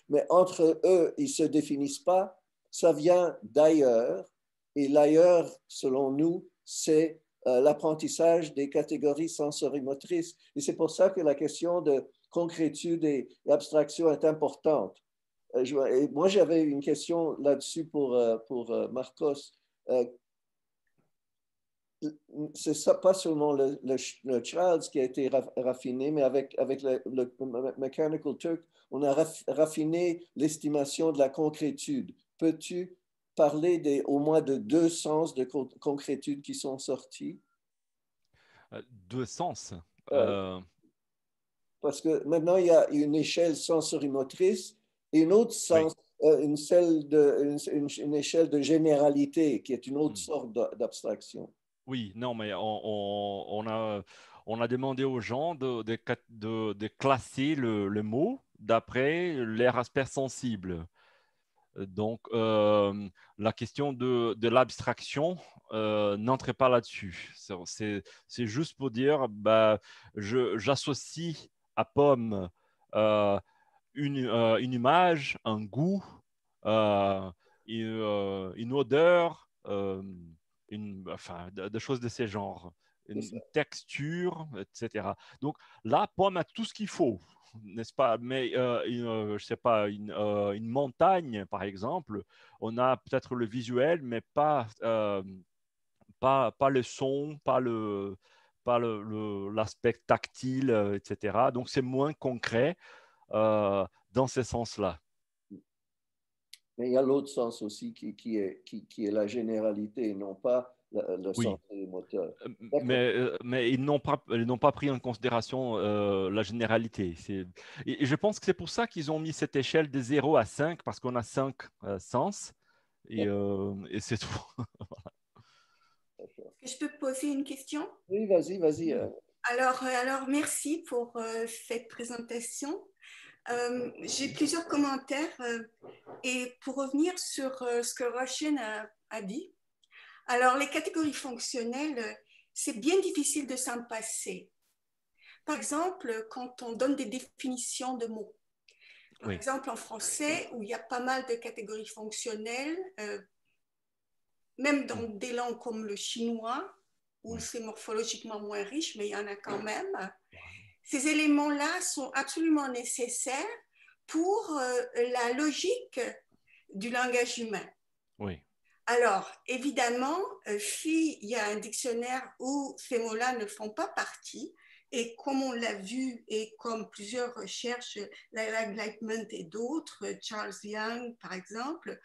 mais entre eux, ils ne se définissent pas. Ça vient d'ailleurs, et l'ailleurs, selon nous, c'est l'apprentissage des catégories sensorimotrices. Et c'est pour ça que la question de concrétude et abstraction est importante. Et moi, j'avais une question là-dessus pour Marcos. C'est ça, pas seulement le Childs qui a été raffiné, mais avec le Mechanical Turk, on a raffiné l'estimation de la concrétude. Peux-tu parler au moins de 2 sens de concrétude qui sont sortis? 2 sens Parce que maintenant, il y a une échelle sensorimotrice et une autre sens, une échelle de généralité qui est une autre sorte d'abstraction. Oui, non, mais on a demandé aux gens de classer le mot d'après leur aspect sensible. Donc, la question de l'abstraction n'entrait pas là-dessus. C'est juste pour dire, j'associe à pomme une image, un goût, une odeur, des choses de ces genres, une texture, etc. Donc là, pomme a tout ce qu'il faut, n'est-ce pas? Mais je sais pas, une montagne, par exemple, on a peut-être le visuel, mais pas le son, pas l'aspect tactile, etc. Donc c'est moins concret dans ce sens-là. Mais il y a l'autre sens aussi qui est la généralité, non pas le sens des moteurs. Mais ils n'ont pas pris en considération la généralité. Et je pense que c'est pour ça qu'ils ont mis cette échelle de 0 à 5, parce qu'on a 5 sens, et c'est tout. Je peux poser une question? Oui, vas-y. Alors, merci pour cette présentation. J'ai plusieurs commentaires et pour revenir sur ce que Roshan a dit. Alors, les catégories fonctionnelles, c'est bien difficile de s'en passer. Par exemple, quand on donne des définitions de mots. Par exemple, en français, où il y a pas mal de catégories fonctionnelles, même dans des langues comme le chinois, où c'est morphologiquement moins riche, mais il y en a quand même. Ces éléments-là sont absolument nécessaires pour la logique du langage humain. Oui. Alors, évidemment, s'il y a un dictionnaire où ces mots-là ne font pas partie, et comme on l'a vu, et comme plusieurs recherches, Laila Gleitman et d'autres, Charles Young par exemple,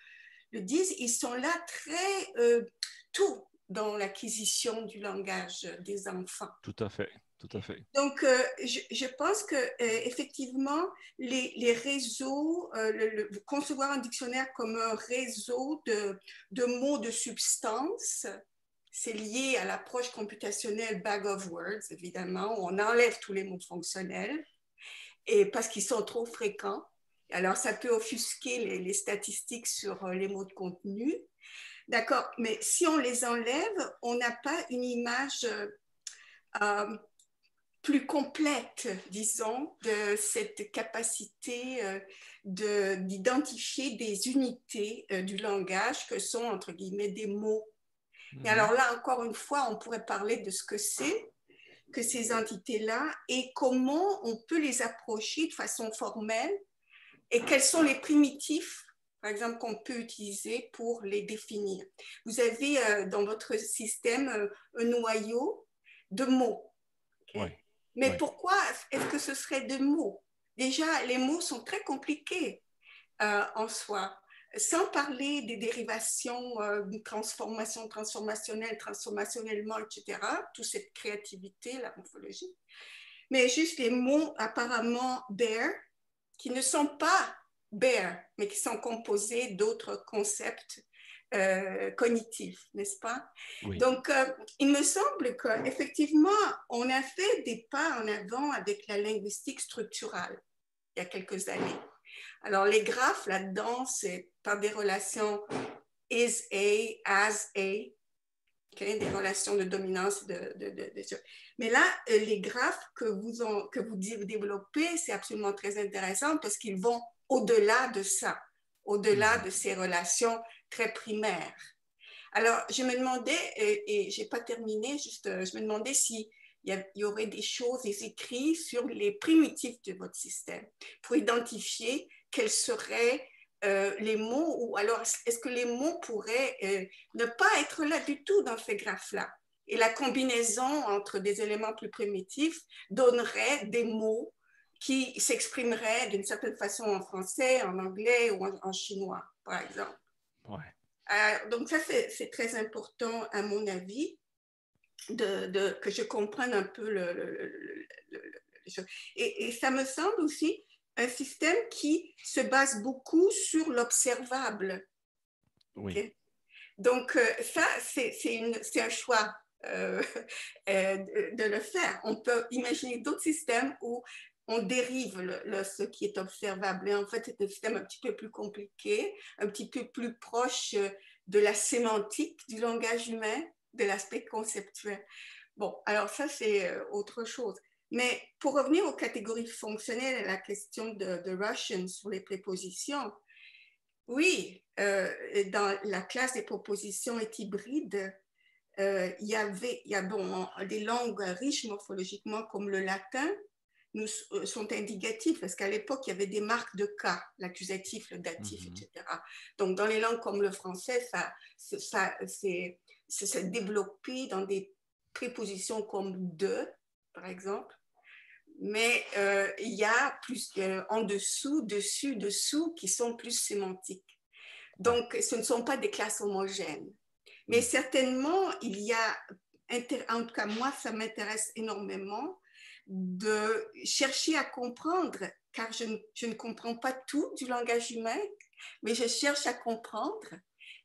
le disent, ils sont là très tôt dans l'acquisition du langage des enfants. Tout à fait. Tout à fait. Donc, je pense que effectivement, les réseaux, concevoir un dictionnaire comme un réseau de mots de substance, c'est lié à l'approche computationnelle bag of words, évidemment. On enlève tous les mots fonctionnels et parce qu'ils sont trop fréquents. Alors, ça peut offusquer les statistiques sur les mots de contenu. D'accord, mais si on les enlève, on n'a pas une image plus complète, disons, de cette capacité d'identifier des unités du langage que sont, entre guillemets, des mots. Et alors là, encore une fois, on pourrait parler de ce que c'est que ces entités-là et comment on peut les approcher de façon formelle et quels sont les primitifs, par exemple, qu'on peut utiliser pour les définir. Vous avez dans votre système un noyau de mots. Okay? Ouais. Mais Ouais. pourquoi est-ce que ce serait de mots? Déjà, les mots sont très compliqués en soi. Sans parler des dérivations de transformation, transformationnelle, transformationnellement, etc., toute cette créativité, la morphologie. Mais juste les mots apparemment bare, qui ne sont pas bare, mais qui sont composés d'autres concepts cognitifs, n'est-ce pas? Oui. Donc, il me semble qu'effectivement, on a fait des pas en avant avec la linguistique structurale il y a quelques années. Alors, les graphes là-dedans, c'est par des relations is a, as a, okay, des relations de dominance. Mais là, les graphes que vous développez, c'est absolument très intéressant parce qu'ils vont au-delà de ça, au-delà de ces relations très primaires. Alors, je me demandais, et je n'ai pas terminé, juste, je me demandais s'il y aurait des choses, des écrits sur les primitifs de votre système pour identifier quels seraient les mots, ou alors est-ce que les mots pourraient ne pas être là du tout dans ces graphes-là? Et la combinaison entre des éléments plus primitifs donnerait des mots qui s'exprimeraient d'une certaine façon en français, en anglais ou en chinois, par exemple. Ouais. Donc ça, c'est très important à mon avis, que je comprenne un peu et ça me semble aussi un système qui se base beaucoup sur l'observable. Oui. Okay? Donc ça, c'est un choix de le faire. On peut imaginer d'autres systèmes où on dérive ce qui est observable. Et en fait, c'est un système un petit peu plus compliqué, un petit peu plus proche de la sémantique du langage humain, de l'aspect conceptuel. Bon, alors ça, c'est autre chose. Mais pour revenir aux catégories fonctionnelles et la question de Russian sur les prépositions, oui, dans la classe des propositions est hybride. Il y a des langues riches morphologiquement comme le latin sont indicatifs parce qu'à l'époque, il y avait des marques de cas, l'accusatif, le datif, etc. Donc, dans les langues comme le français, ça s'est développé dans des prépositions comme de, par exemple. Mais il y a plus en dessous, dessus, dessous qui sont plus sémantiques. Donc, ce ne sont pas des classes homogènes. Mais certainement, il y a, en tout cas moi, ça m'intéresse énormément de chercher à comprendre, car je ne comprends pas tout du langage humain, mais je cherche à comprendre.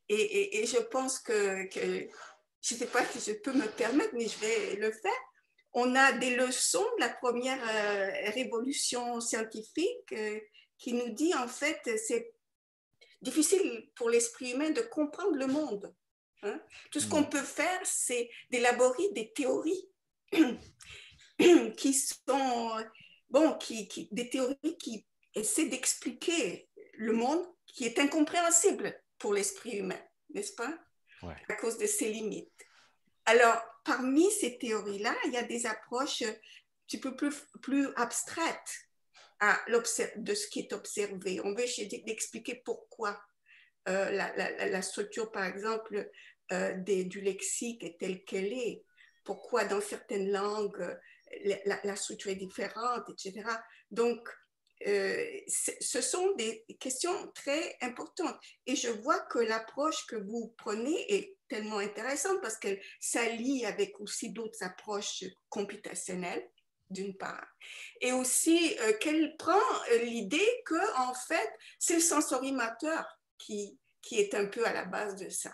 Et je pense que je ne sais pas si je peux me permettre, mais je vais le faire. On a des leçons de la première révolution scientifique qui nous dit en fait c'est difficile pour l'esprit humain de comprendre le monde. Hein? Tout ce qu'on peut faire, c'est d'élaborer des théories qui sont, des théories qui essaient d'expliquer le monde qui est incompréhensible pour l'esprit humain, n'est-ce pas? Ouais. À cause de ses limites. Alors, parmi ces théories-là, il y a des approches un petit peu plus abstraites de ce qui est observé. On veut essayer d'expliquer pourquoi la structure, par exemple, du lexique est telle qu'elle est, pourquoi dans certaines langues la structure est différente, etc. Donc, ce sont des questions très importantes. Et je vois que l'approche que vous prenez est tellement intéressante parce qu'elle s'allie avec aussi d'autres approches computationnelles, d'une part, et aussi qu'elle prend l'idée que, en fait, c'est le sensorimateur qui est un peu à la base de ça.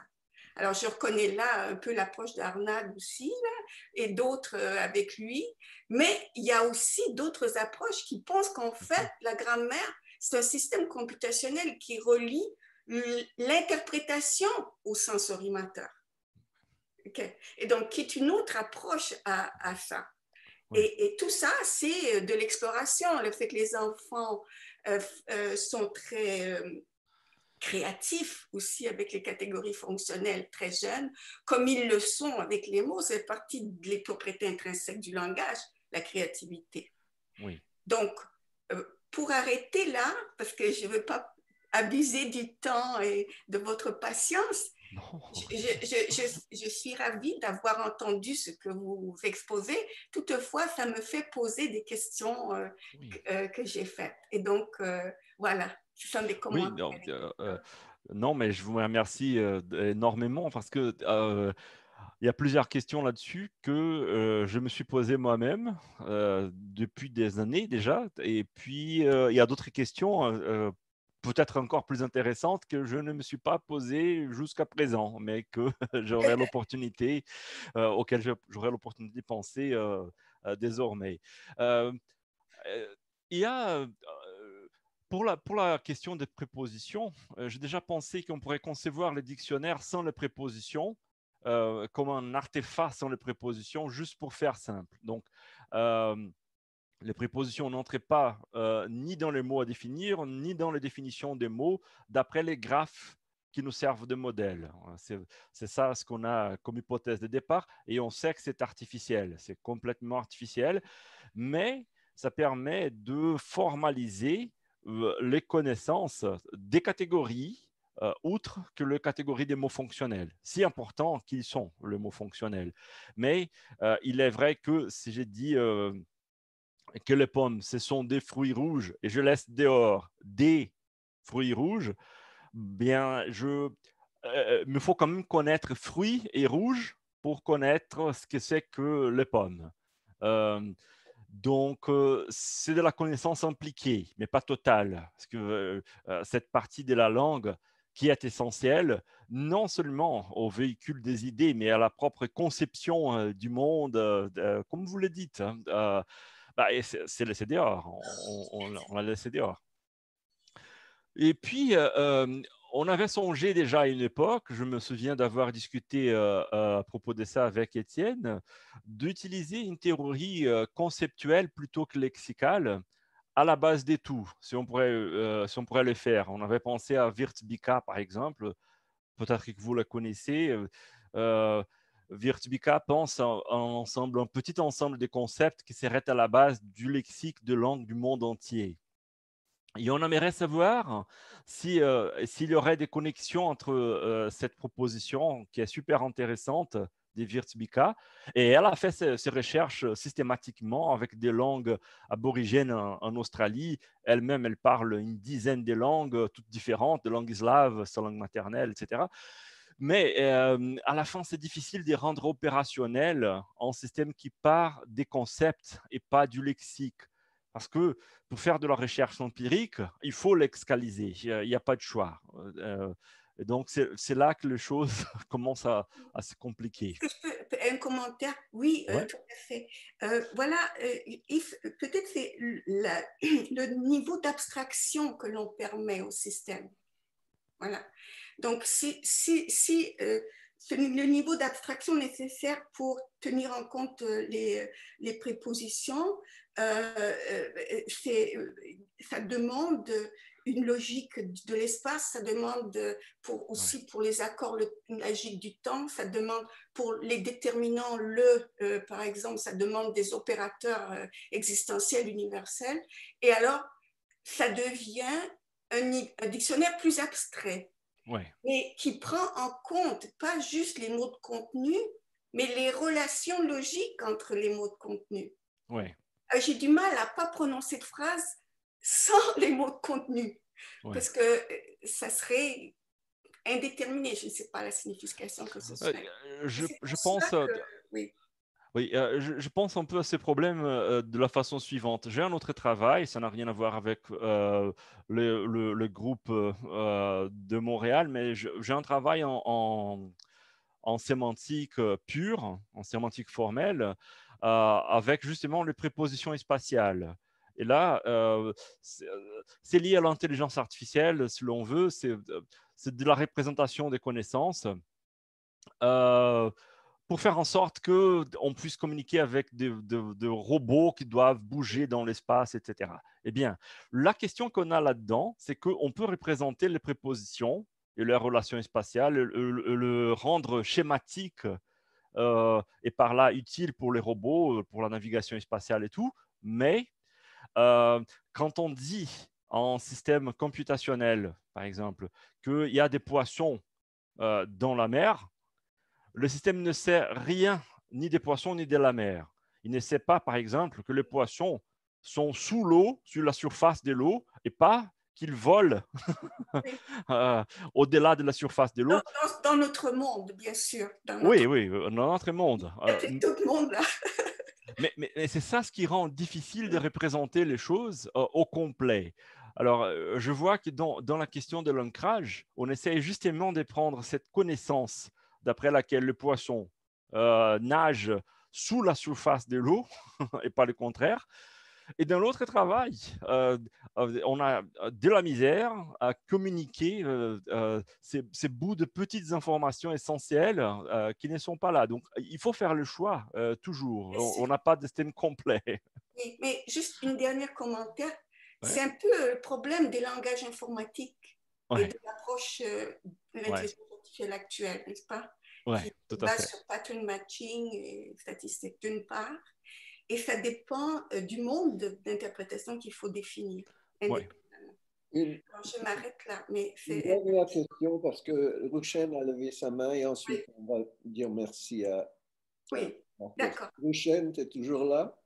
Alors, je reconnais là un peu l'approche d'Arnaud aussi, là, et d'autres avec lui, mais il y a aussi d'autres approches qui pensent qu'en fait, la grammaire, c'est un système computationnel qui relie l'interprétation au sensorimateur. Okay? Et donc, qui est une autre approche à ça. Oui. Et tout ça, c'est de l'exploration, le fait que les enfants sont très créatifs aussi avec les catégories fonctionnelles très jeunes, comme ils le sont avec les mots, c'est partie des propriétés intrinsèques du langage, la créativité. Oui. Donc, pour arrêter là, parce que je ne veux pas abuser du temps et de votre patience. Je suis ravie d'avoir entendu ce que vous exposez. Toutefois, ça me fait poser des questions que j'ai faites. Et donc, voilà, ce sont des commentaires. Oui, non, mais je vous remercie énormément parce que il y a plusieurs questions là-dessus que je me suis posé moi-même depuis des années déjà. Et puis, il y a d'autres questions peut-être encore plus intéressantes que je ne me suis pas posées jusqu'à présent, mais que j'aurai l'opportunité, auxquelles j'aurai l'opportunité de penser désormais. Il y a... pour la question des prépositions, j'ai déjà pensé qu'on pourrait concevoir les dictionnaires sans les prépositions, comme un artefact sans les prépositions, juste pour faire simple. Donc, les prépositions n'entraient pas ni dans les mots à définir, ni dans les définitions des mots, d'après les graphes qui nous servent de modèle. C'est ça ce qu'on a comme hypothèse de départ, et on sait que c'est artificiel, c'est complètement artificiel, mais ça permet de formaliser les connaissances des catégories, outre que les catégories des mots fonctionnels, si importants qu'ils sont, les mots fonctionnels. Mais il est vrai que si j'ai dit que les pommes, ce sont des fruits rouges, et je laisse dehors des fruits rouges, bien, me faut quand même connaître fruits et rouges pour connaître ce que c'est que les pommes. Donc, c'est de la connaissance impliquée, mais pas totale, parce que cette partie de la langue qui est essentielle, non seulement au véhicule des idées, mais à la propre conception du monde, comme vous le dites. C'est laissé dehors, on l'a laissé dehors. Et puis, on avait songé déjà à une époque, je me souviens d'avoir discuté à propos de ça avec Étienne, d'utiliser une théorie conceptuelle plutôt que lexicale à la base des tout, si on pourrait le faire. On avait pensé à Wirth-Bika, par exemple, peut-être que vous la connaissez. Wirth-Bika pense un petit ensemble de concepts qui seraient à la base du lexique de langue du monde entier. Et on aimerait savoir s'il y aurait des connexions entre cette proposition qui est super intéressante des Wirth-Bika, et elle a fait ses recherches systématiquement avec des langues aborigènes en Australie. Elle-même, elle parle une dizaine de langues, toutes différentes, de langue slave, sa langue maternelle, etc. Mais à la fin, c'est difficile de rendre opérationnel un système qui part des concepts et pas du lexique. Parce que pour faire de la recherche empirique, il faut lexicaliser, il n'y a pas de choix. Et donc, c'est là que les choses commencent à se compliquer. Un commentaire? Oui, Ouais. tout à fait. Voilà, peut-être c'est le niveau d'abstraction que l'on permet au système. Voilà. Donc, le niveau d'abstraction nécessaire pour tenir en compte les prépositions, ça demande une logique de l'espace, ça demande aussi pour les accords une logique du temps, ça demande pour les déterminants, par exemple, ça demande des opérateurs existentiels universels. Et alors, ça devient un dictionnaire plus abstrait. Ouais. Mais qui prend en compte pas juste les mots de contenu, mais les relations logiques entre les mots de contenu. Ouais. J'ai du mal à ne pas prononcer de phrase sans les mots de contenu, parce que ça serait indéterminé. Je ne sais pas la signification que ce serait. Je pense... oui. Oui, je pense un peu à ces problèmes de la façon suivante. J'ai un autre travail, ça n'a rien à voir avec le groupe de Montréal, mais j'ai un travail en sémantique pure, en sémantique formelle, avec justement les prépositions spatiales. Et là, c'est lié à l'intelligence artificielle, si l'on veut, c'est de la représentation des connaissances. Pour faire en sorte qu'on puisse communiquer avec des robots qui doivent bouger dans l'espace, etc. Eh bien, la question qu'on a là-dedans, c'est qu'on peut représenter les prépositions et leurs relations spatiales, le rendre schématique et par là utile pour les robots, pour la navigation spatiale et tout. Mais quand on dit en système computationnel, par exemple, qu'il y a des poissons dans la mer, le système ne sait rien ni des poissons ni de la mer. Il ne sait pas, par exemple, que les poissons sont sous l'eau, sur la surface de l'eau, et pas qu'ils volent au-delà de la surface de l'eau. Dans notre monde, bien sûr. Oui, dans notre monde. Tout le monde là. Mais c'est ça ce qui rend difficile de représenter les choses au complet. Alors, je vois que dans la question de l'ancrage, on essaie justement de prendre cette connaissance d'après laquelle le poisson nage sous la surface de l'eau et pas le contraire. Et dans l'autre travail, on a de la misère à communiquer ces bouts de petites informations essentielles qui ne sont pas là. Donc, il faut faire le choix toujours. On n'a pas de système complet. Oui, mais juste une dernière commentaire. Ouais. C'est un peu le problème des langages informatiques et de l'approche de l'intelligence artificielle actuelle, n'est-ce pas? Oui, tout à fait. Qui se base sur pattern matching et statistiques d'une part. Et ça dépend du monde d'interprétation qu'il faut définir. Ouais. Alors, je m'arrête là. Mais une dernière question, parce que Rouchen a levé sa main et ensuite on va dire merci à... Oui, d'accord. Rouchen, tu es toujours là?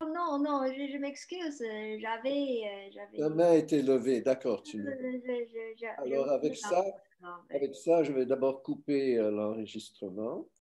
Non, non, je m'excuse. J'avais... Ta main était levée, d'accord. Alors avec ça, je vais d'abord couper l'enregistrement.